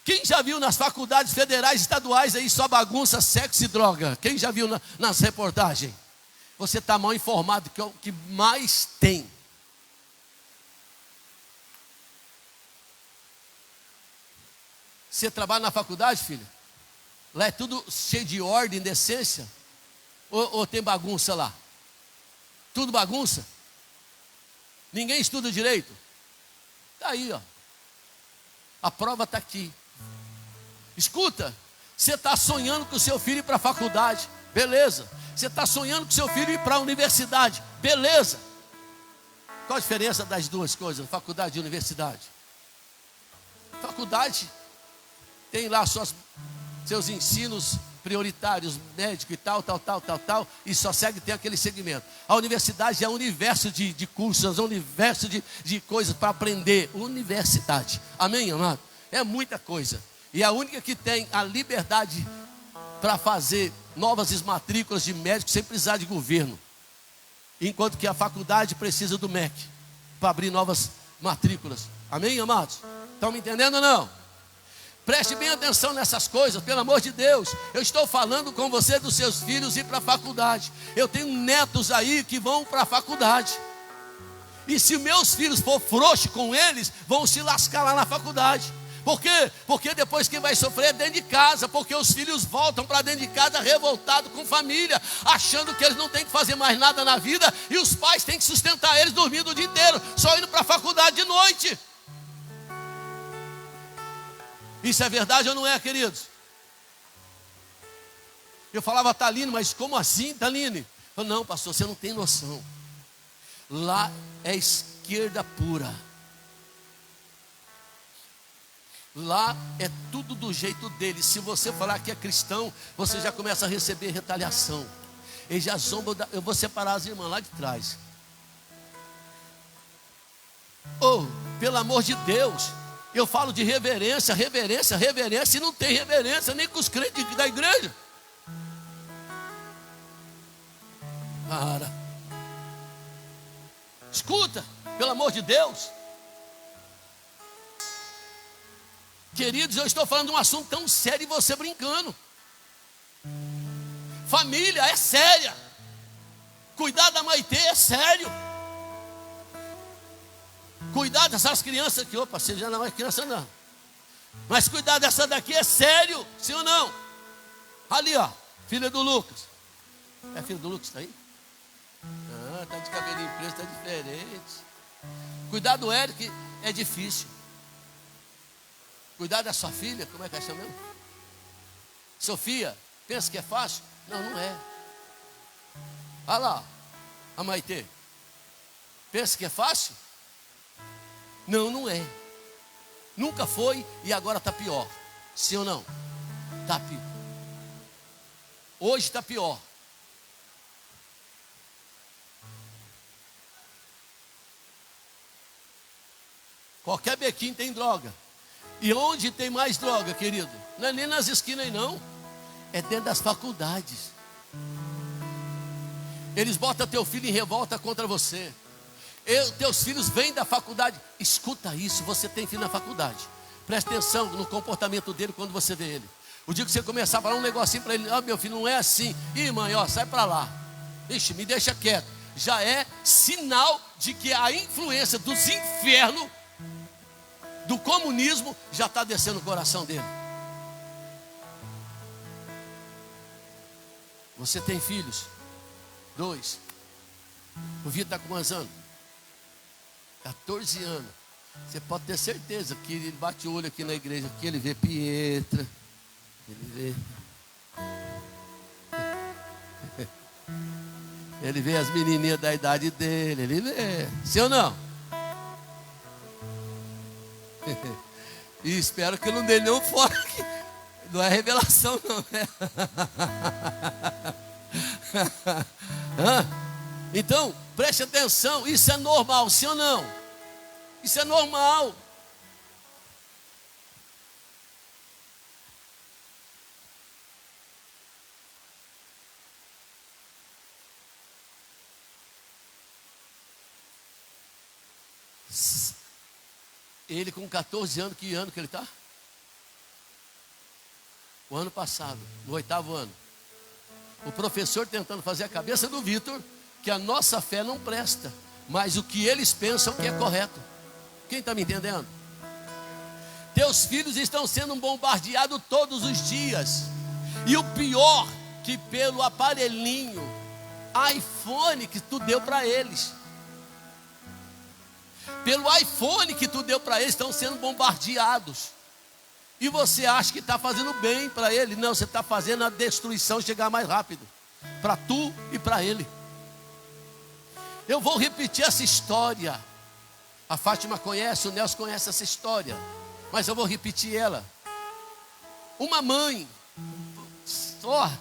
Quem já viu nas faculdades federais, estaduais aí só bagunça, sexo e droga? Quem já viu nas reportagens? Você está mal informado, que é o que mais tem. Você trabalha na faculdade, filho? Lá é tudo cheio de ordem, decência? Ou tem bagunça lá? Tudo bagunça? Ninguém estuda direito? Está aí, ó. A prova está aqui. Escuta, você está sonhando com o seu filho ir para a faculdade, beleza. Você está sonhando com seu filho ir para a universidade, beleza. Qual a diferença das duas coisas, faculdade e universidade? Faculdade tem lá seus ensinos prioritários, médico e tal, e só segue, tem aquele segmento. A universidade é um universo de cursos, é um universo de coisas para aprender. Universidade, amém, amado? É muita coisa. E a única que tem a liberdade para fazer novas matrículas de médicos sem precisar de governo. Enquanto que a faculdade precisa do MEC para abrir novas matrículas. Amém, amados? Estão me entendendo ou não? Preste bem atenção nessas coisas, pelo amor de Deus. Eu estou falando com você dos seus filhos ir para a faculdade. Eu tenho netos aí que vão para a faculdade. E se meus filhos for frouxo com eles, vão se lascar lá na faculdade. Por quê? Porque depois quem vai sofrer é dentro de casa. Porque os filhos voltam para dentro de casa revoltados com família, achando que eles não têm que fazer mais nada na vida. E os pais têm que sustentar eles dormindo o dia inteiro, só indo para a faculdade de noite. Isso é verdade ou não é, queridos? Eu falava, Taline, mas como assim, Taline? Eu, não, pastor, você não tem noção. Lá é esquerda pura. Lá é tudo do jeito dele. Se você falar que é cristão, você já começa a receber retaliação. Eles já zombam. Eu vou separar as irmãs lá de trás. Oh, pelo amor de Deus. Eu falo de reverência, e não tem reverência nem com os crentes da igreja. Para. Escuta, pelo amor de Deus. Queridos, eu estou falando de um assunto tão sério e você brincando. Família é séria. Cuidar da Maitê é sério. Cuidar dessas crianças aqui, opa, você já não é criança não. Mas cuidar dessa daqui é sério, sim ou não? Ali ó, filha do Lucas. É filha do Lucas, está aí? Ah, está de cabelinho preso, está diferente. Cuidar do Eric é difícil. Cuidar da sua filha, como é que ela chama mesmo? Sofia, pensa que é fácil? Não, não é. Olha lá, a Maitê. Pensa que é fácil? Não, não é. Nunca foi e agora está pior. Sim ou não? Está pior. Hoje está pior. Qualquer bequinho tem droga. E onde tem mais droga, querido? Não é nem nas esquinas aí não. É dentro das faculdades. Eles botam teu filho em revolta contra você. Teus filhos vêm da faculdade. Escuta isso, você tem filho na faculdade. Presta atenção no comportamento dele quando você vê ele. O dia que você começar a falar um negocinho para ele, meu filho, não é assim. Ih, mãe, ó, sai para lá. Ixi, me deixa quieto. Já é sinal de que a influência dos infernos, do comunismo, já está descendo o coração dele. Você tem filhos? 2. O Vitor está com quantos anos? 14 anos. Você pode ter certeza que ele bate o olho aqui na igreja, que ele vê Pietra, ele vê as menininhas da idade dele, ele vê. Sim ou não? E espero que não dê nenhum fora. Não é revelação não, né? Então, preste atenção, isso é normal, sim ou não? Isso é normal. Ele com 14 anos, que ano que ele está? O ano passado, no 8º ano. O professor tentando fazer a cabeça do Vitor que a nossa fé não presta, mas o que eles pensam que é correto. Quem está me entendendo? Teus filhos estão sendo bombardeados todos os dias. E o pior, que pelo aparelhinho iPhone que tu deu para eles. Pelo iPhone que tu deu para eles, estão sendo bombardeados. E você acha que está fazendo bem para ele? Não, você está fazendo a destruição chegar mais rápido. Para tu e para ele. Eu vou repetir essa história. A Fátima conhece, o Nelson conhece essa história. Mas eu vou repetir ela. Uma mãe, só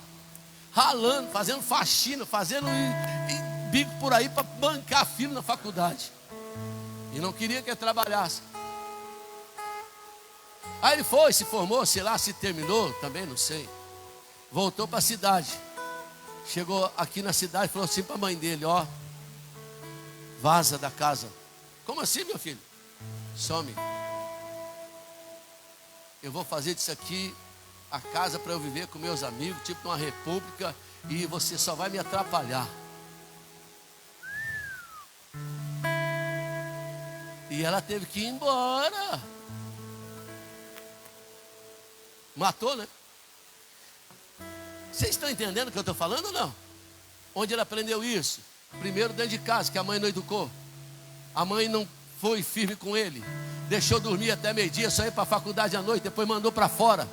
ralando, fazendo faxina, fazendo bico por aí para bancar filho na faculdade. E não queria que ele trabalhasse. Aí ele foi, se formou, sei lá, se terminou, também não sei. Voltou para a cidade. Chegou aqui na cidade e falou assim para a mãe dele: ó, vaza da casa. Como assim, meu filho? Some. Eu vou fazer disso aqui a casa para eu viver com meus amigos, tipo uma república, e você só vai me atrapalhar. E ela teve que ir embora. Matou, né? Vocês estão entendendo o que eu estou falando ou não? Onde ele aprendeu isso? Primeiro dentro de casa, que a mãe não educou. A mãe não foi firme com ele. Deixou dormir até meio-dia, só ia para a faculdade à noite, depois mandou para fora.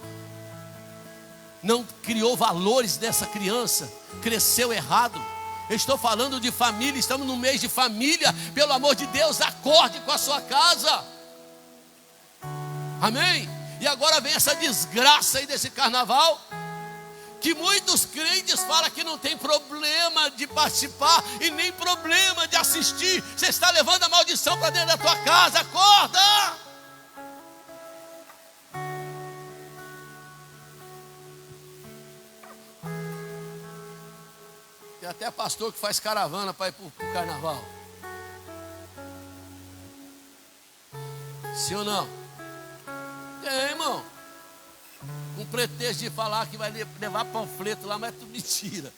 Não criou valores dessa criança. Cresceu errado. Eu estou falando de família, estamos no mês de família. Pelo amor de Deus, acorde com a sua casa. Amém? E agora vem essa desgraça aí desse carnaval, que muitos crentes falam que não tem problema de participar e nem problema de assistir. Você está levando a maldição para dentro da tua casa. Acorda! Tem até pastor que faz caravana para ir para o carnaval. Sim ou não? Tem, irmão. Com pretexto de falar que vai levar panfleto lá, mas é tudo mentira.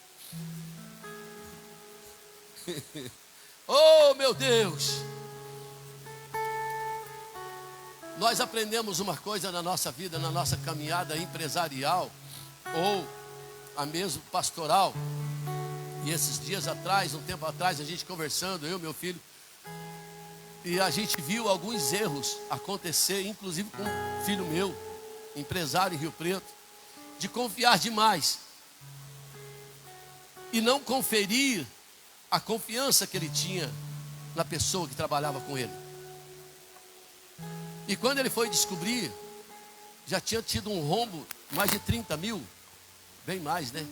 Oh, meu Deus! Nós aprendemos uma coisa na nossa vida, na nossa caminhada empresarial, ou a mesmo pastoral. E esses dias atrás, um tempo atrás, a gente conversando, eu e meu filho, e a gente viu alguns erros acontecer, inclusive com um filho meu, empresário em Rio Preto, de confiar demais e não conferir a confiança que ele tinha na pessoa que trabalhava com ele. E quando ele foi descobrir, já tinha tido um rombo, mais de 30 mil, bem mais, né?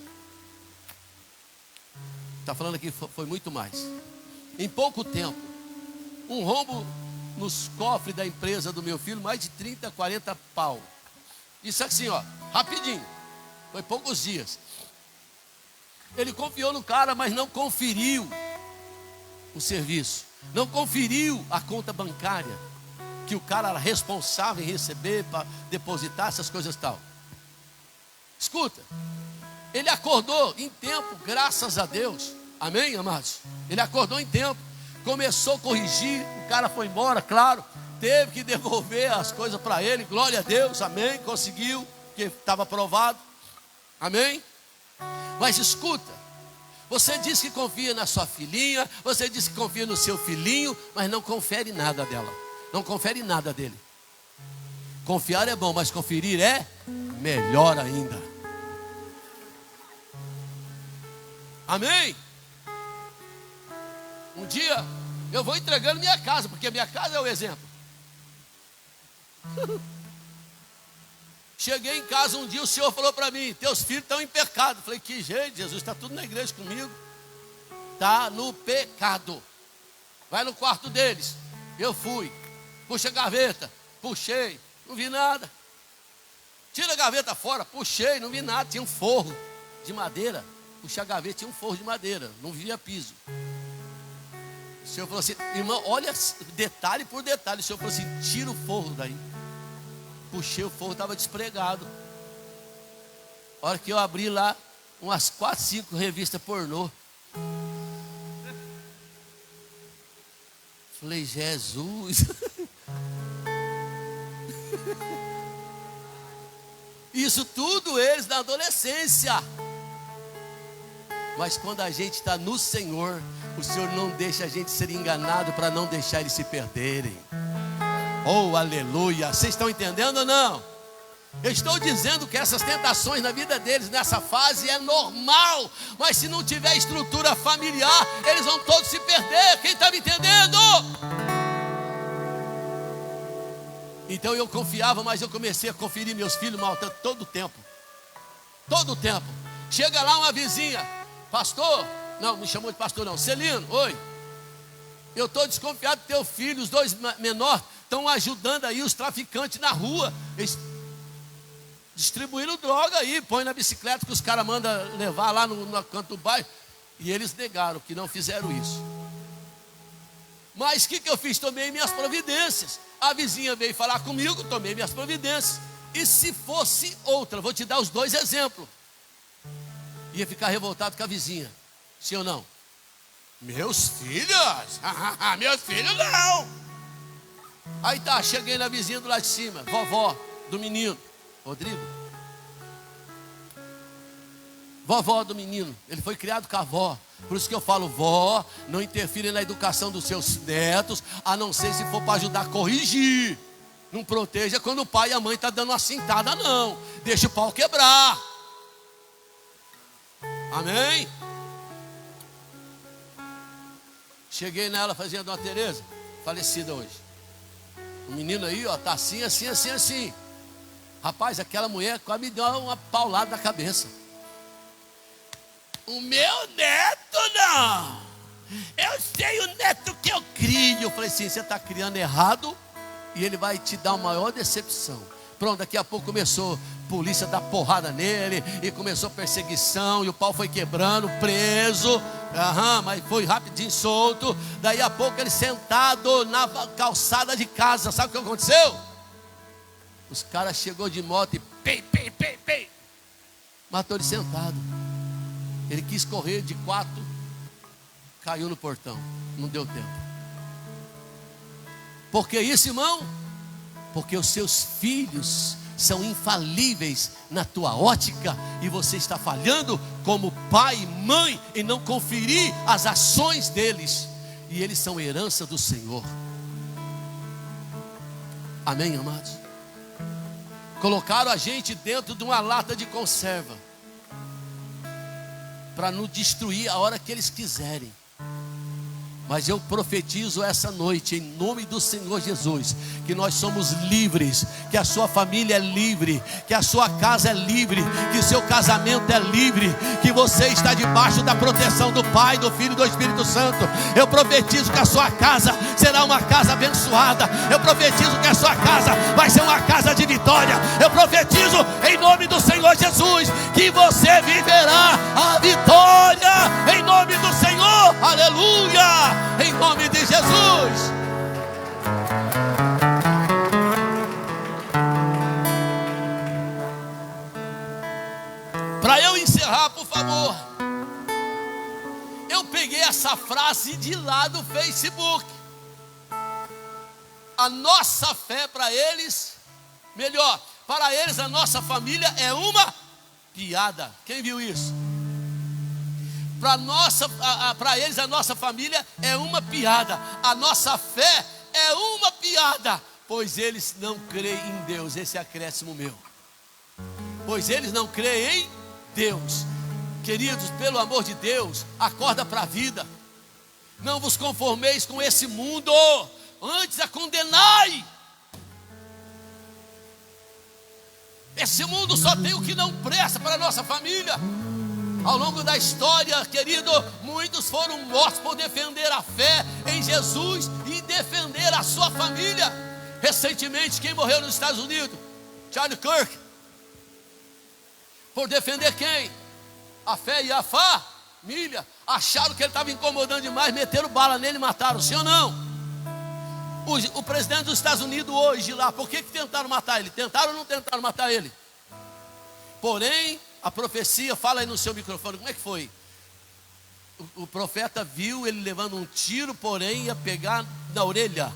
Está falando aqui, foi muito mais. Em pouco tempo, um rombo nos cofres da empresa do meu filho, mais de 30, 40 pau. Isso assim, ó, rapidinho. Foi poucos dias. Ele confiou no cara, mas não conferiu o serviço. Não conferiu a conta bancária, que o cara era responsável em receber, para depositar essas coisas e tal. Escuta, ele acordou em tempo, graças a Deus. Amém, amados? Ele acordou em tempo. Começou a corrigir, o cara foi embora, claro. Teve que devolver as coisas para ele, glória a Deus, amém, conseguiu, porque estava aprovado, amém. Mas escuta, você diz que confia na sua filhinha, você diz que confia no seu filhinho, mas não confere nada dela, não confere nada dele. Confiar é bom, mas conferir é melhor ainda. Amém. Um dia eu vou entregando minha casa, porque minha casa é o exemplo. Cheguei em casa um dia, o Senhor falou para mim: teus filhos estão em pecado. Falei: que jeito, Jesus, está tudo na igreja comigo. Está no pecado. Vai no quarto deles. Eu fui, puxa a gaveta, puxei, não vi nada. Tira a gaveta fora, puxei, não vi nada. Tinha um forro de madeira. Puxei a gaveta, tinha um forro de madeira, não via piso. O Senhor falou assim: irmão, olha detalhe por detalhe. O Senhor falou assim: tira o forro daí. Puxei o forro, estava despregado. A hora que eu abri lá, umas 4, 5 revistas pornô. Falei: Jesus. Isso tudo eles na adolescência. Mas quando a gente está no Senhor, o Senhor não deixa a gente ser enganado para não deixar eles se perderem. Oh, aleluia! Vocês estão entendendo ou não? Eu estou dizendo que essas tentações na vida deles nessa fase é normal. Mas se não tiver estrutura familiar, eles vão todos se perder. Quem está me entendendo? Então eu confiava, mas eu comecei a conferir meus filhos maltratando todo o tempo. Todo o tempo. Chega lá uma vizinha, pastor, não, me chamou de pastor não, Celino, oi. Eu estou desconfiado do teu filho, os dois menores estão ajudando aí os traficantes na rua. Eles distribuíram droga aí, põe na bicicleta que os caras mandam levar lá no canto do bairro. E eles negaram que não fizeram isso. Mas o que eu fiz? Tomei minhas providências. A vizinha veio falar comigo, tomei minhas providências. E se fosse outra, vou te dar os dois exemplos. Ia ficar revoltado com a vizinha, sim ou não? Meus filhos? Meus filhos não. Aí tá, cheguei na vizinha do lado de cima, vovó do menino, Rodrigo. Vovó do menino, ele foi criado com a avó. Por isso que eu falo, vó, não interfira na educação dos seus netos, a não ser se for para ajudar a corrigir. Não proteja quando o pai e a mãe estão dando uma cintada, não. Deixa o pau quebrar. Amém? Cheguei nela, fazia Dona Tereza, falecida hoje. O menino aí, ó, tá assim, assim, assim, assim. Rapaz, aquela mulher quase me deu uma paulada na cabeça. O meu neto não. Eu sei o neto que eu crio. Eu falei assim, você está criando errado e ele vai te dar uma maior decepção. Pronto, daqui a pouco começou a polícia dar porrada nele e começou perseguição e o pau foi quebrando, preso. Mas foi rapidinho solto. Daí a pouco ele sentado na calçada de casa. Sabe o que aconteceu? Os caras chegou de moto e pei. Matou ele sentado. Ele quis correr de 4, caiu no portão, não deu tempo. Por que isso, irmão? Porque os seus filhos são infalíveis na tua ótica e você está falhando como pai e mãe em não conferir as ações deles, e eles são herança do Senhor. Amém, amados? Colocaram a gente dentro de uma lata de conserva para nos destruir a hora que eles quiserem. Mas eu profetizo essa noite, em nome do Senhor Jesus, que nós somos livres, que a sua família é livre, que a sua casa é livre, que o seu casamento é livre, que você está debaixo da proteção do Pai, do Filho e do Espírito Santo. Eu profetizo que a sua casa será uma casa abençoada. Eu profetizo que a sua casa vai ser uma casa de vitória. Eu profetizo em nome do Senhor Jesus que você viverá a vitória em nome do Senhor. Aleluia! Em nome de Jesus. Para eu encerrar, por favor, eu peguei essa frase de lá do Facebook. A nossa fé para eles, melhor, para eles a nossa família é uma piada. Quem viu isso? Para eles a nossa família é uma piada. A nossa fé é uma piada, pois eles não creem em Deus. Esse é acréscimo meu. Pois eles não creem em Deus. Queridos, pelo amor de Deus, acorda para a vida. Não vos conformeis com esse mundo, antes a condenai. Esse mundo só tem o que não presta para a nossa família. Ao longo da história, querido, muitos foram mortos por defender a fé em Jesus e defender a sua família. Recentemente, quem morreu nos Estados Unidos? Charlie Kirk. Por defender quem? A fé e a família. Acharam que ele estava incomodando demais, meteram bala nele e mataram, sim ou não? O presidente dos Estados Unidos hoje lá, por que tentaram matar ele? Tentaram ou não tentaram matar ele? Porém, a profecia, fala aí no seu microfone, como é que foi? O profeta viu ele levando um tiro, porém ia pegar na orelha.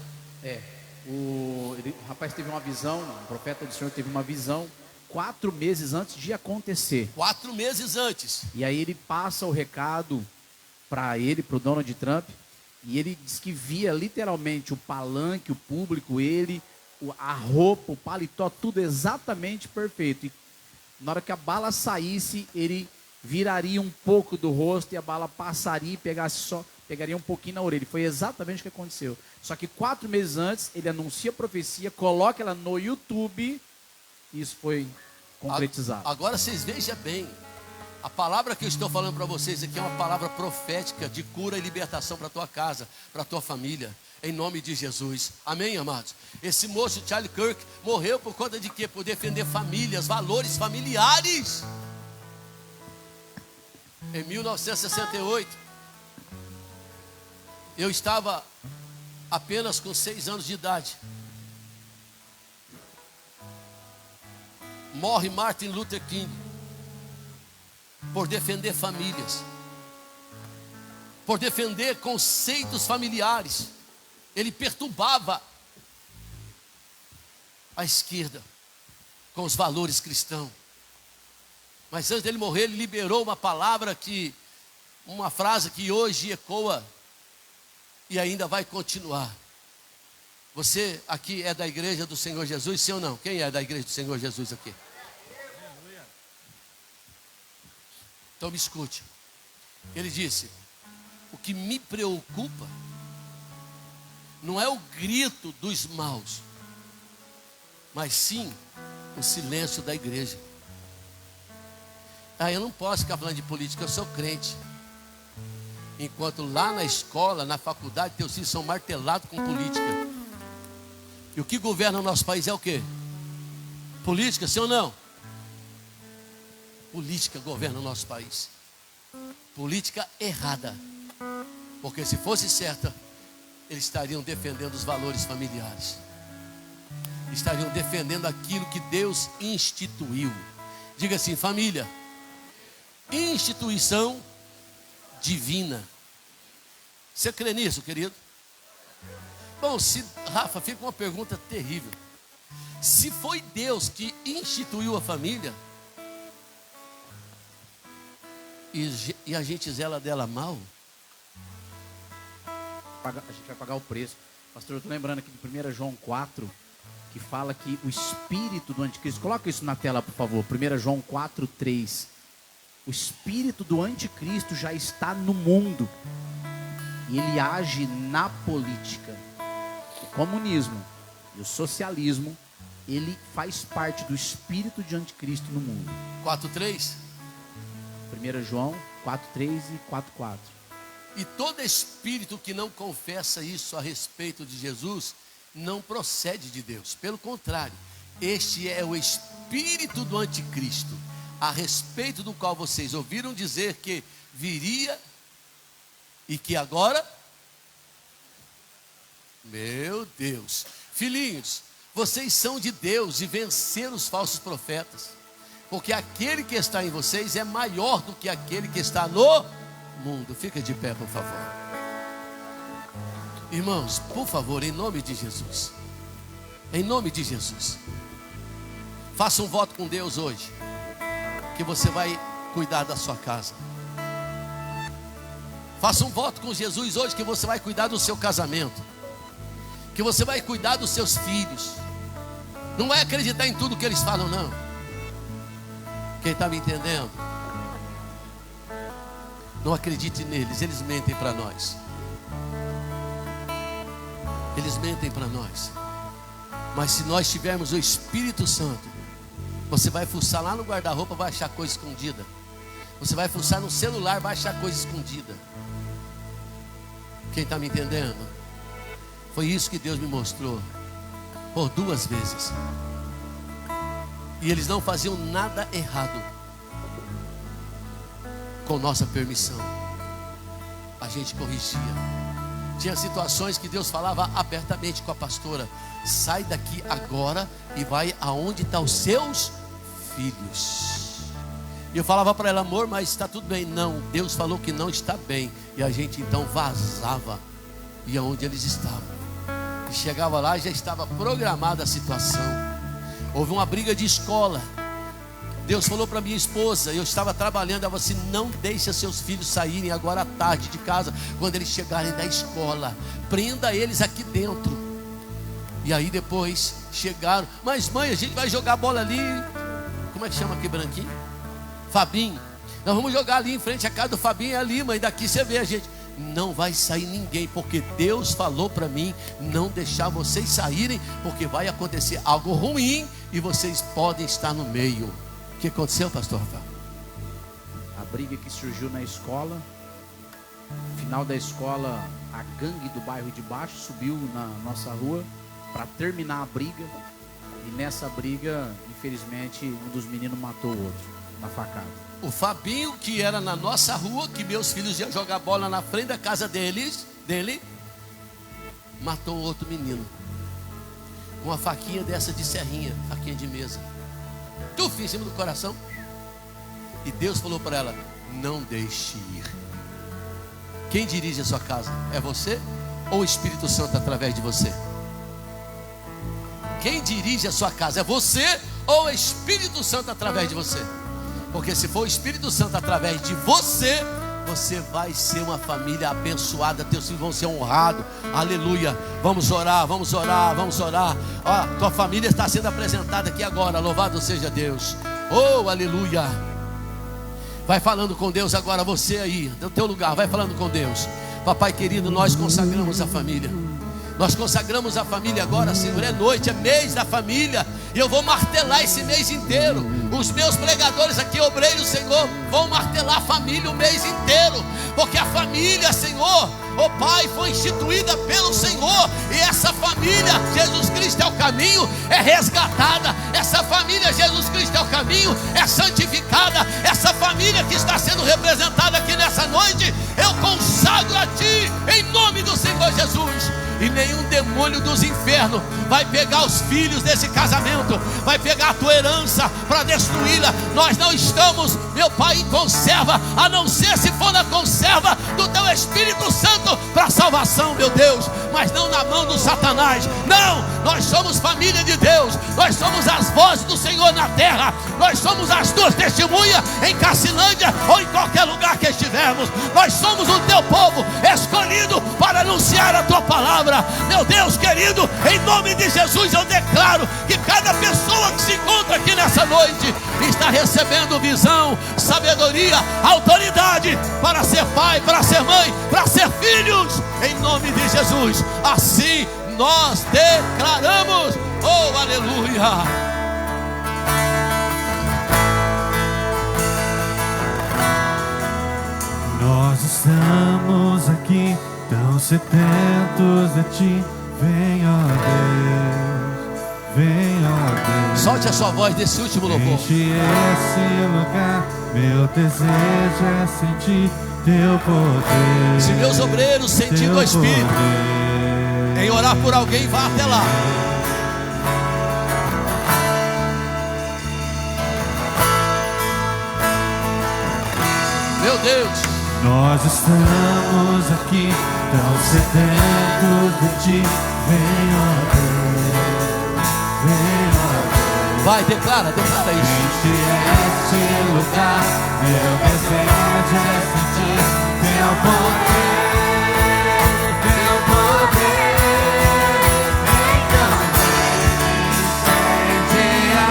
O rapaz teve uma visão, o profeta do Senhor teve uma visão 4 meses antes de acontecer. 4 meses antes. E aí ele passa o recado para ele, para o Donald Trump, e ele diz que via literalmente o palanque, o público, ele, a roupa, o paletó, tudo exatamente perfeito. E na hora que a bala saísse, ele viraria um pouco do rosto e a bala passaria e pegasse só pegaria um pouquinho na orelha. Foi exatamente o que aconteceu. Só que 4 meses antes, ele anuncia a profecia, coloca ela no YouTube, e isso foi concretizado. Agora vocês vejam bem, a palavra que eu estou falando para vocês aqui é uma palavra profética de cura e libertação para a tua casa, para a tua família, em nome de Jesus, amém, amados? Esse moço, Charlie Kirk, morreu por conta de quê? Por defender famílias, valores familiares. Em 1968, eu estava apenas com 6 anos de idade. Morre Martin Luther King por defender famílias, por defender conceitos familiares. Ele perturbava a esquerda com os valores cristãos. Mas antes dele morrer, ele liberou uma palavra uma frase que hoje ecoa e ainda vai continuar. Você aqui é da igreja do Senhor Jesus, sim ou não? Quem é da igreja do Senhor Jesus aqui? Então me escute. Ele disse: o que me preocupa não é o grito dos maus, mas sim o silêncio da igreja. Eu não posso ficar falando de política, eu sou crente. Enquanto lá na escola, na faculdade, teus filhos são martelados com política. E o que governa o nosso país é o quê? Política, sim ou não? Política governa o nosso país. Política errada. Porque se fosse certa, eles estariam defendendo os valores familiares. Estariam defendendo aquilo que Deus instituiu. Diga assim, família. Instituição divina. Você crê nisso, querido? Bom, Rafa, fica uma pergunta terrível. Se foi Deus que instituiu a família, e a gente zela dela mal, a gente vai pagar o preço. Pastor, eu estou lembrando aqui de 1 João 4, que fala que o espírito do anticristo, coloca isso na tela, por favor. 1 João 4, 3. O espírito do anticristo já está no mundo, e ele age na política. O comunismo e o socialismo, ele faz parte do espírito de anticristo no mundo. 4:3. 1 João 4:3 e 4:4. E todo espírito que não confessa isso a respeito de Jesus não procede de Deus. Pelo contrário, este é o espírito do anticristo, a respeito do qual vocês ouviram dizer que viria e que agora... Meu Deus, filhinhos, vocês são de Deus e venceram os falsos profetas, porque aquele que está em vocês é maior do que aquele que está no mundo. Fica de pé, por favor. Irmãos, por favor, em nome de Jesus, em nome de Jesus, faça um voto com Deus hoje, que você vai cuidar da sua casa. Faça um voto com Jesus hoje, que você vai cuidar do seu casamento, que você vai cuidar dos seus filhos. Não vai acreditar em tudo que eles falam, não. Quem está me entendendo? Não acredite neles, eles mentem para nós. Eles mentem para nós. Mas se nós tivermos o Espírito Santo, você vai fuçar lá no guarda-roupa, vai achar coisa escondida. Você vai fuçar no celular, vai achar coisa escondida. Quem está me entendendo? Foi isso que Deus me mostrou por 2 vezes. E eles não faziam nada errado com nossa permissão. A gente corrigia. Tinha situações que Deus falava abertamente com a pastora: sai daqui agora e vai aonde estão os seus filhos. E eu falava para ela: amor, mas está tudo bem. Não, Deus falou que não está bem. E a gente então vazava, ia onde eles estavam. E chegava lá e já estava programada a situação. Houve uma briga de escola. Deus falou para minha esposa, eu estava trabalhando, ela falou assim: não deixe seus filhos saírem agora à tarde de casa, quando eles chegarem da escola, prenda eles aqui dentro. E aí depois chegaram: mas mãe, a gente vai jogar bola ali, como é que chama aqui, branquinho? Fabinho. Nós vamos jogar ali em frente à casa do Fabinho, é ali, mãe, daqui você vê a gente. não vai sair ninguém, porque Deus falou para mim não deixar vocês saírem, porque vai acontecer algo ruim e vocês podem estar no meio. O que aconteceu, pastor Rafael? A briga que surgiu na escola, no final da escola, a gangue do bairro de baixo subiu na nossa rua para terminar a briga. E nessa briga, infelizmente, um dos meninos matou o outro na facada. O Fabinho, que era na nossa rua, que meus filhos iam jogar bola na frente da casa dele, matou outro menino com uma faquinha dessa de serrinha, faquinha de mesa, em cima do coração. E Deus falou para ela: não deixe ir. Quem dirige a sua casa? É você ou o Espírito Santo através de você? Quem dirige a sua casa? É você ou o Espírito Santo através de você? Porque se for o Espírito Santo através de você, você vai ser uma família abençoada, teus filhos vão ser honrados. Aleluia. Vamos orar, vamos orar, vamos orar. Ó, tua família está sendo apresentada aqui agora. Louvado seja Deus. Oh, aleluia. Vai falando com Deus agora, você aí, no teu lugar, vai falando com Deus. Papai querido, nós consagramos a família. Nós consagramos a família agora, Senhor. É noite, é mês da família. E eu vou martelar esse mês inteiro. Os meus pregadores aqui, obreiros, Senhor, vão martelar a família o mês inteiro. Porque a família, Senhor, ó Pai, foi instituída pelo Senhor. E essa família, Jesus Cristo é o caminho, é resgatada. Essa família, Jesus Cristo é o caminho, é santificada. Essa família que está sendo representada aqui nessa noite, eu consagro a Ti, em nome do Senhor Jesus. E nenhum demônio dos infernos vai pegar os filhos desse casamento, vai pegar a tua herança para destruí-la. Nós não estamos, meu Pai, em conserva, a não ser se for na conserva do teu Espírito Santo para salvação, meu Deus, mas não na mão do Satanás. Não, nós somos família de Deus, nós somos as vozes do Senhor na terra, nós somos as tuas testemunhas em Cacilândia ou em qualquer lugar que estivermos. Nós somos o teu povo escolhido para anunciar a tua palavra. Meu Deus querido, em nome de Jesus eu declaro que cada pessoa que se encontra aqui nessa noite está recebendo visão, sabedoria, autoridade para ser pai, para ser mãe, para ser filhos, em nome de Jesus. Assim nós declaramos. Oh, aleluia. Nós estamos aqui tão sedentos de Ti. Vem, ó Deus, vem, ó Deus. Solte a sua voz desse último louvor. Enche esse lugar, meu desejo é sentir Teu poder. Se meus obreiros sentirem o Espírito em orar por alguém, vá até lá. Meu Deus. Nós estamos aqui tão sedentos de Ti. Vem, ó Deus, vem, ó Deus. Vai, declara isso. Enche este lugar, meu desejo é sentir Teu poder, Teu poder. Então vem incendiar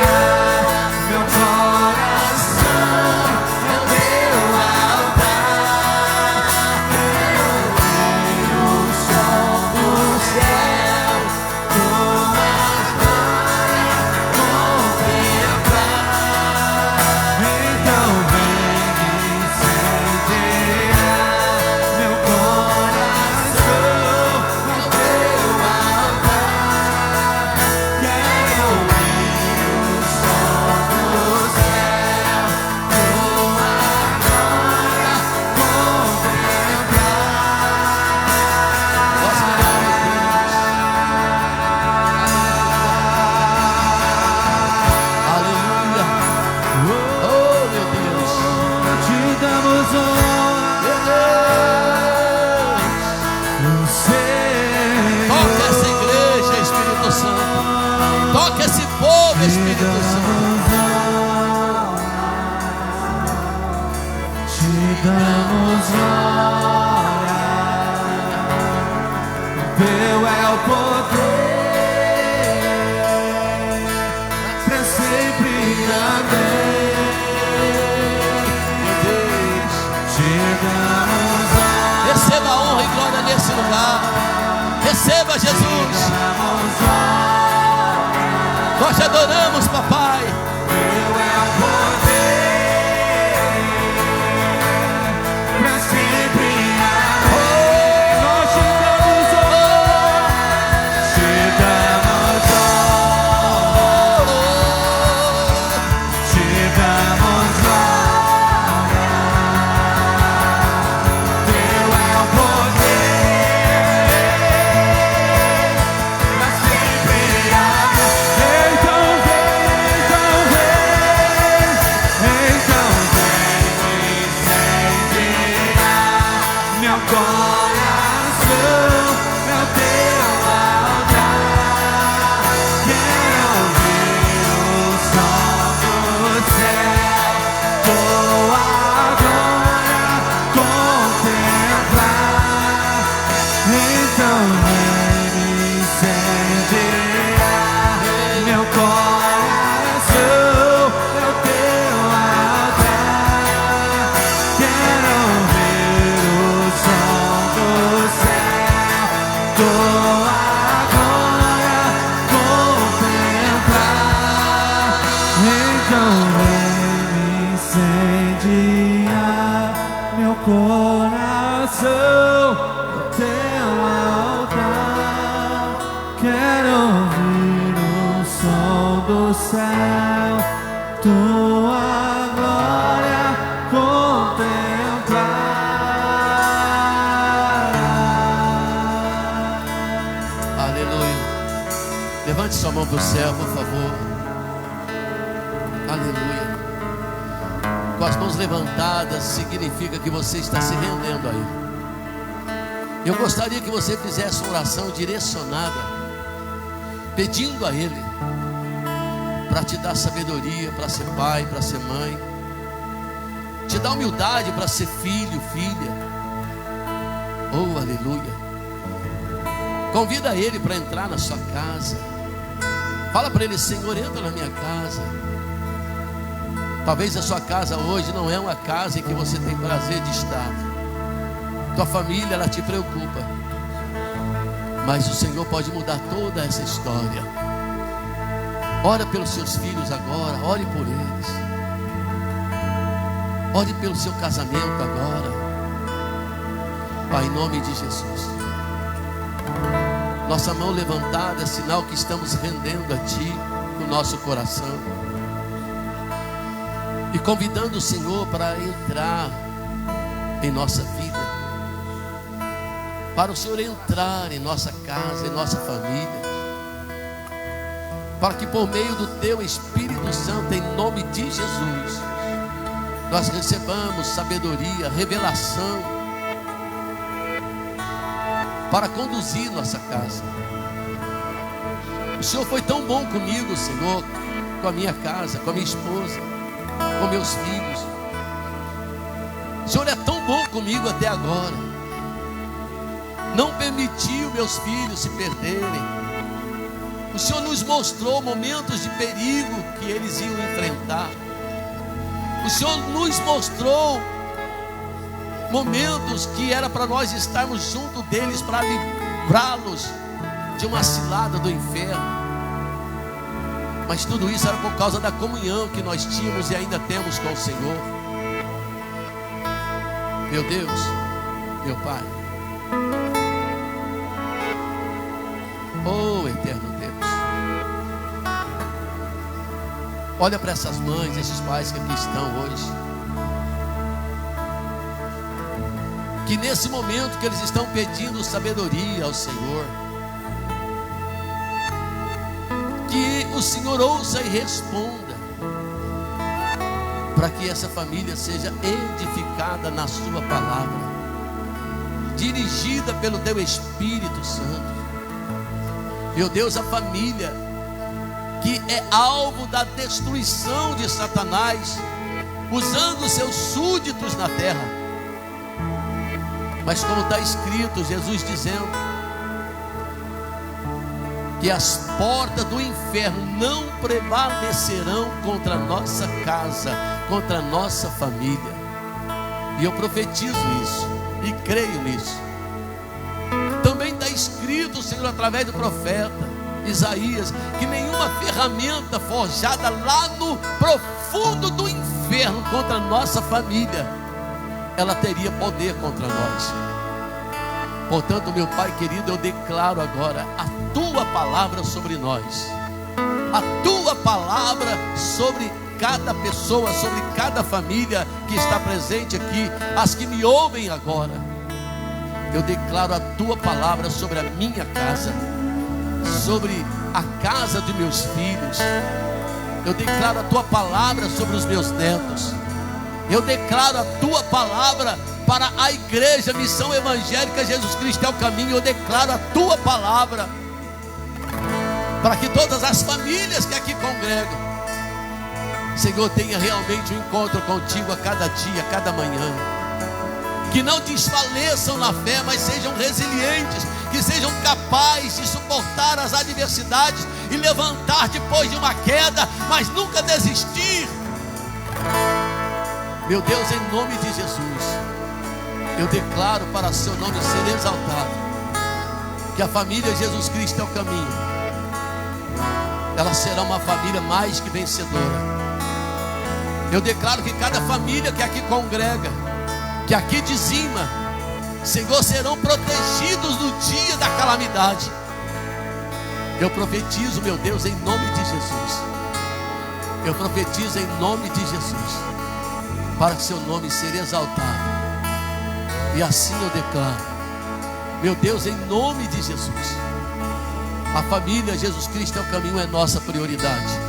meu coração, meu Deus. Receba glória, Jesus. Nós te adoramos, papai. Teu é o poder pra sempre. Nós te damos honra, te damos honra, te damos glória. Teu é o poder pra sempre. Então vem, incendiar meu coração, meu teu altar. Quero ouvir o som do céu, tua glória contemplar. Então vem incendiar meu coração, meu teu altar. Quero ouvir o som do céu, tua glória contemplar. Então vem incendiar meu coração, teu altar. Quero ouvir o som do céu, tua glória contemplar. Aleluia. Levante sua mão para o céu, por favor. Aleluia. Com as mãos levantadas, significa que você está se rendendo a Ele. Eu gostaria que você fizesse uma oração direcionada, pedindo a Ele para te dar sabedoria, para ser pai, para ser mãe, te dar humildade para ser filho, filha. Oh, aleluia. Convida Ele para entrar na sua casa. Fala para Ele: Senhor, entra na minha casa. Talvez a sua casa hoje não é uma casa em que você tem prazer de estar. Tua família, ela te preocupa, mas o Senhor pode mudar toda essa história. Ora pelos seus filhos agora, ore por eles. Ore pelo seu casamento agora. Pai, em nome de Jesus, nossa mão levantada é sinal que estamos rendendo a Ti o nosso coração e convidando o Senhor para entrar em nossa vida, para o Senhor entrar em nossa casa, em nossa família, para que por meio do Teu Espírito Santo, em nome de Jesus, nós recebamos sabedoria, revelação, para conduzir nossa casa. O Senhor foi tão bom comigo, Senhor, com a minha casa, com a minha esposa, com meus filhos. O Senhor é tão bom comigo até agora. Não permitiu meus filhos se perderem. O Senhor nos mostrou momentos de perigo que eles iam enfrentar. O Senhor nos mostrou momentos que era para nós estarmos junto deles para livrá-los de uma cilada do inferno. Mas tudo isso era por causa da comunhão que nós tínhamos e ainda temos com o Senhor. Meu Deus, meu Pai, oh eterno Deus, olha para essas mães, esses pais que aqui estão hoje, que nesse momento que eles estão pedindo sabedoria ao Senhor, que o Senhor ouça e responda, para que essa família seja edificada na Sua palavra, dirigida pelo Teu Espírito Santo. Meu Deus, a família que é alvo da destruição de Satanás, usando seus súditos na terra. Mas como está escrito, Jesus dizendo que as portas do inferno não prevalecerão contra a nossa casa, contra a nossa família. E eu profetizo isso e creio nisso. Também está escrito escrito, Senhor, através do profeta Isaías, que nenhuma ferramenta forjada lá no profundo do inferno contra a nossa família, ela teria poder contra nós. Portanto, meu Pai querido, eu declaro agora a Tua palavra sobre nós, a Tua palavra sobre cada pessoa, sobre cada família que está presente aqui, as que me ouvem agora. Eu declaro a Tua palavra sobre a minha casa, sobre a casa de meus filhos. Eu declaro a Tua palavra sobre os meus netos. Eu declaro a Tua palavra para a igreja, Missão Evangélica Jesus Cristo é o caminho. Eu declaro a Tua palavra para que todas as famílias que aqui congregam, Senhor, tenha realmente um encontro contigo a cada dia, a cada manhã. Que não desfaleçam na fé, mas sejam resilientes, que sejam capazes de suportar as adversidades e levantar depois de uma queda, mas nunca desistir. Meu Deus, em nome de Jesus, eu declaro para seu nome ser exaltado, que a família Jesus Cristo é o caminho. Ela será uma família mais que vencedora. Eu declaro que cada família que aqui congrega, que aqui dizima, Senhor, serão protegidos no dia da calamidade. Eu profetizo, meu Deus, em nome de Jesus. Eu profetizo em nome de Jesus, para que seu nome seja exaltado. E assim eu declaro, meu Deus, em nome de Jesus, a família Jesus Cristo é o caminho, é nossa prioridade.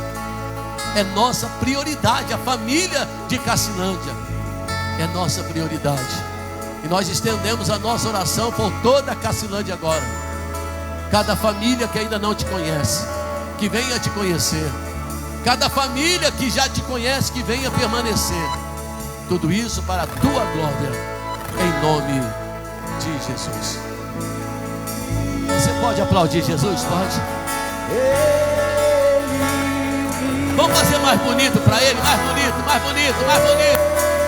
É nossa prioridade, a família de Cacilândia é nossa prioridade. E nós estendemos a nossa oração por toda a Cacilândia agora. Cada família que ainda não te conhece, que venha te conhecer. Cada família que já te conhece, que venha permanecer. Tudo isso para a tua glória, em nome de Jesus. Você pode aplaudir Jesus? Pode. Vamos fazer mais bonito para Ele, mais bonito, mais bonito, mais bonito.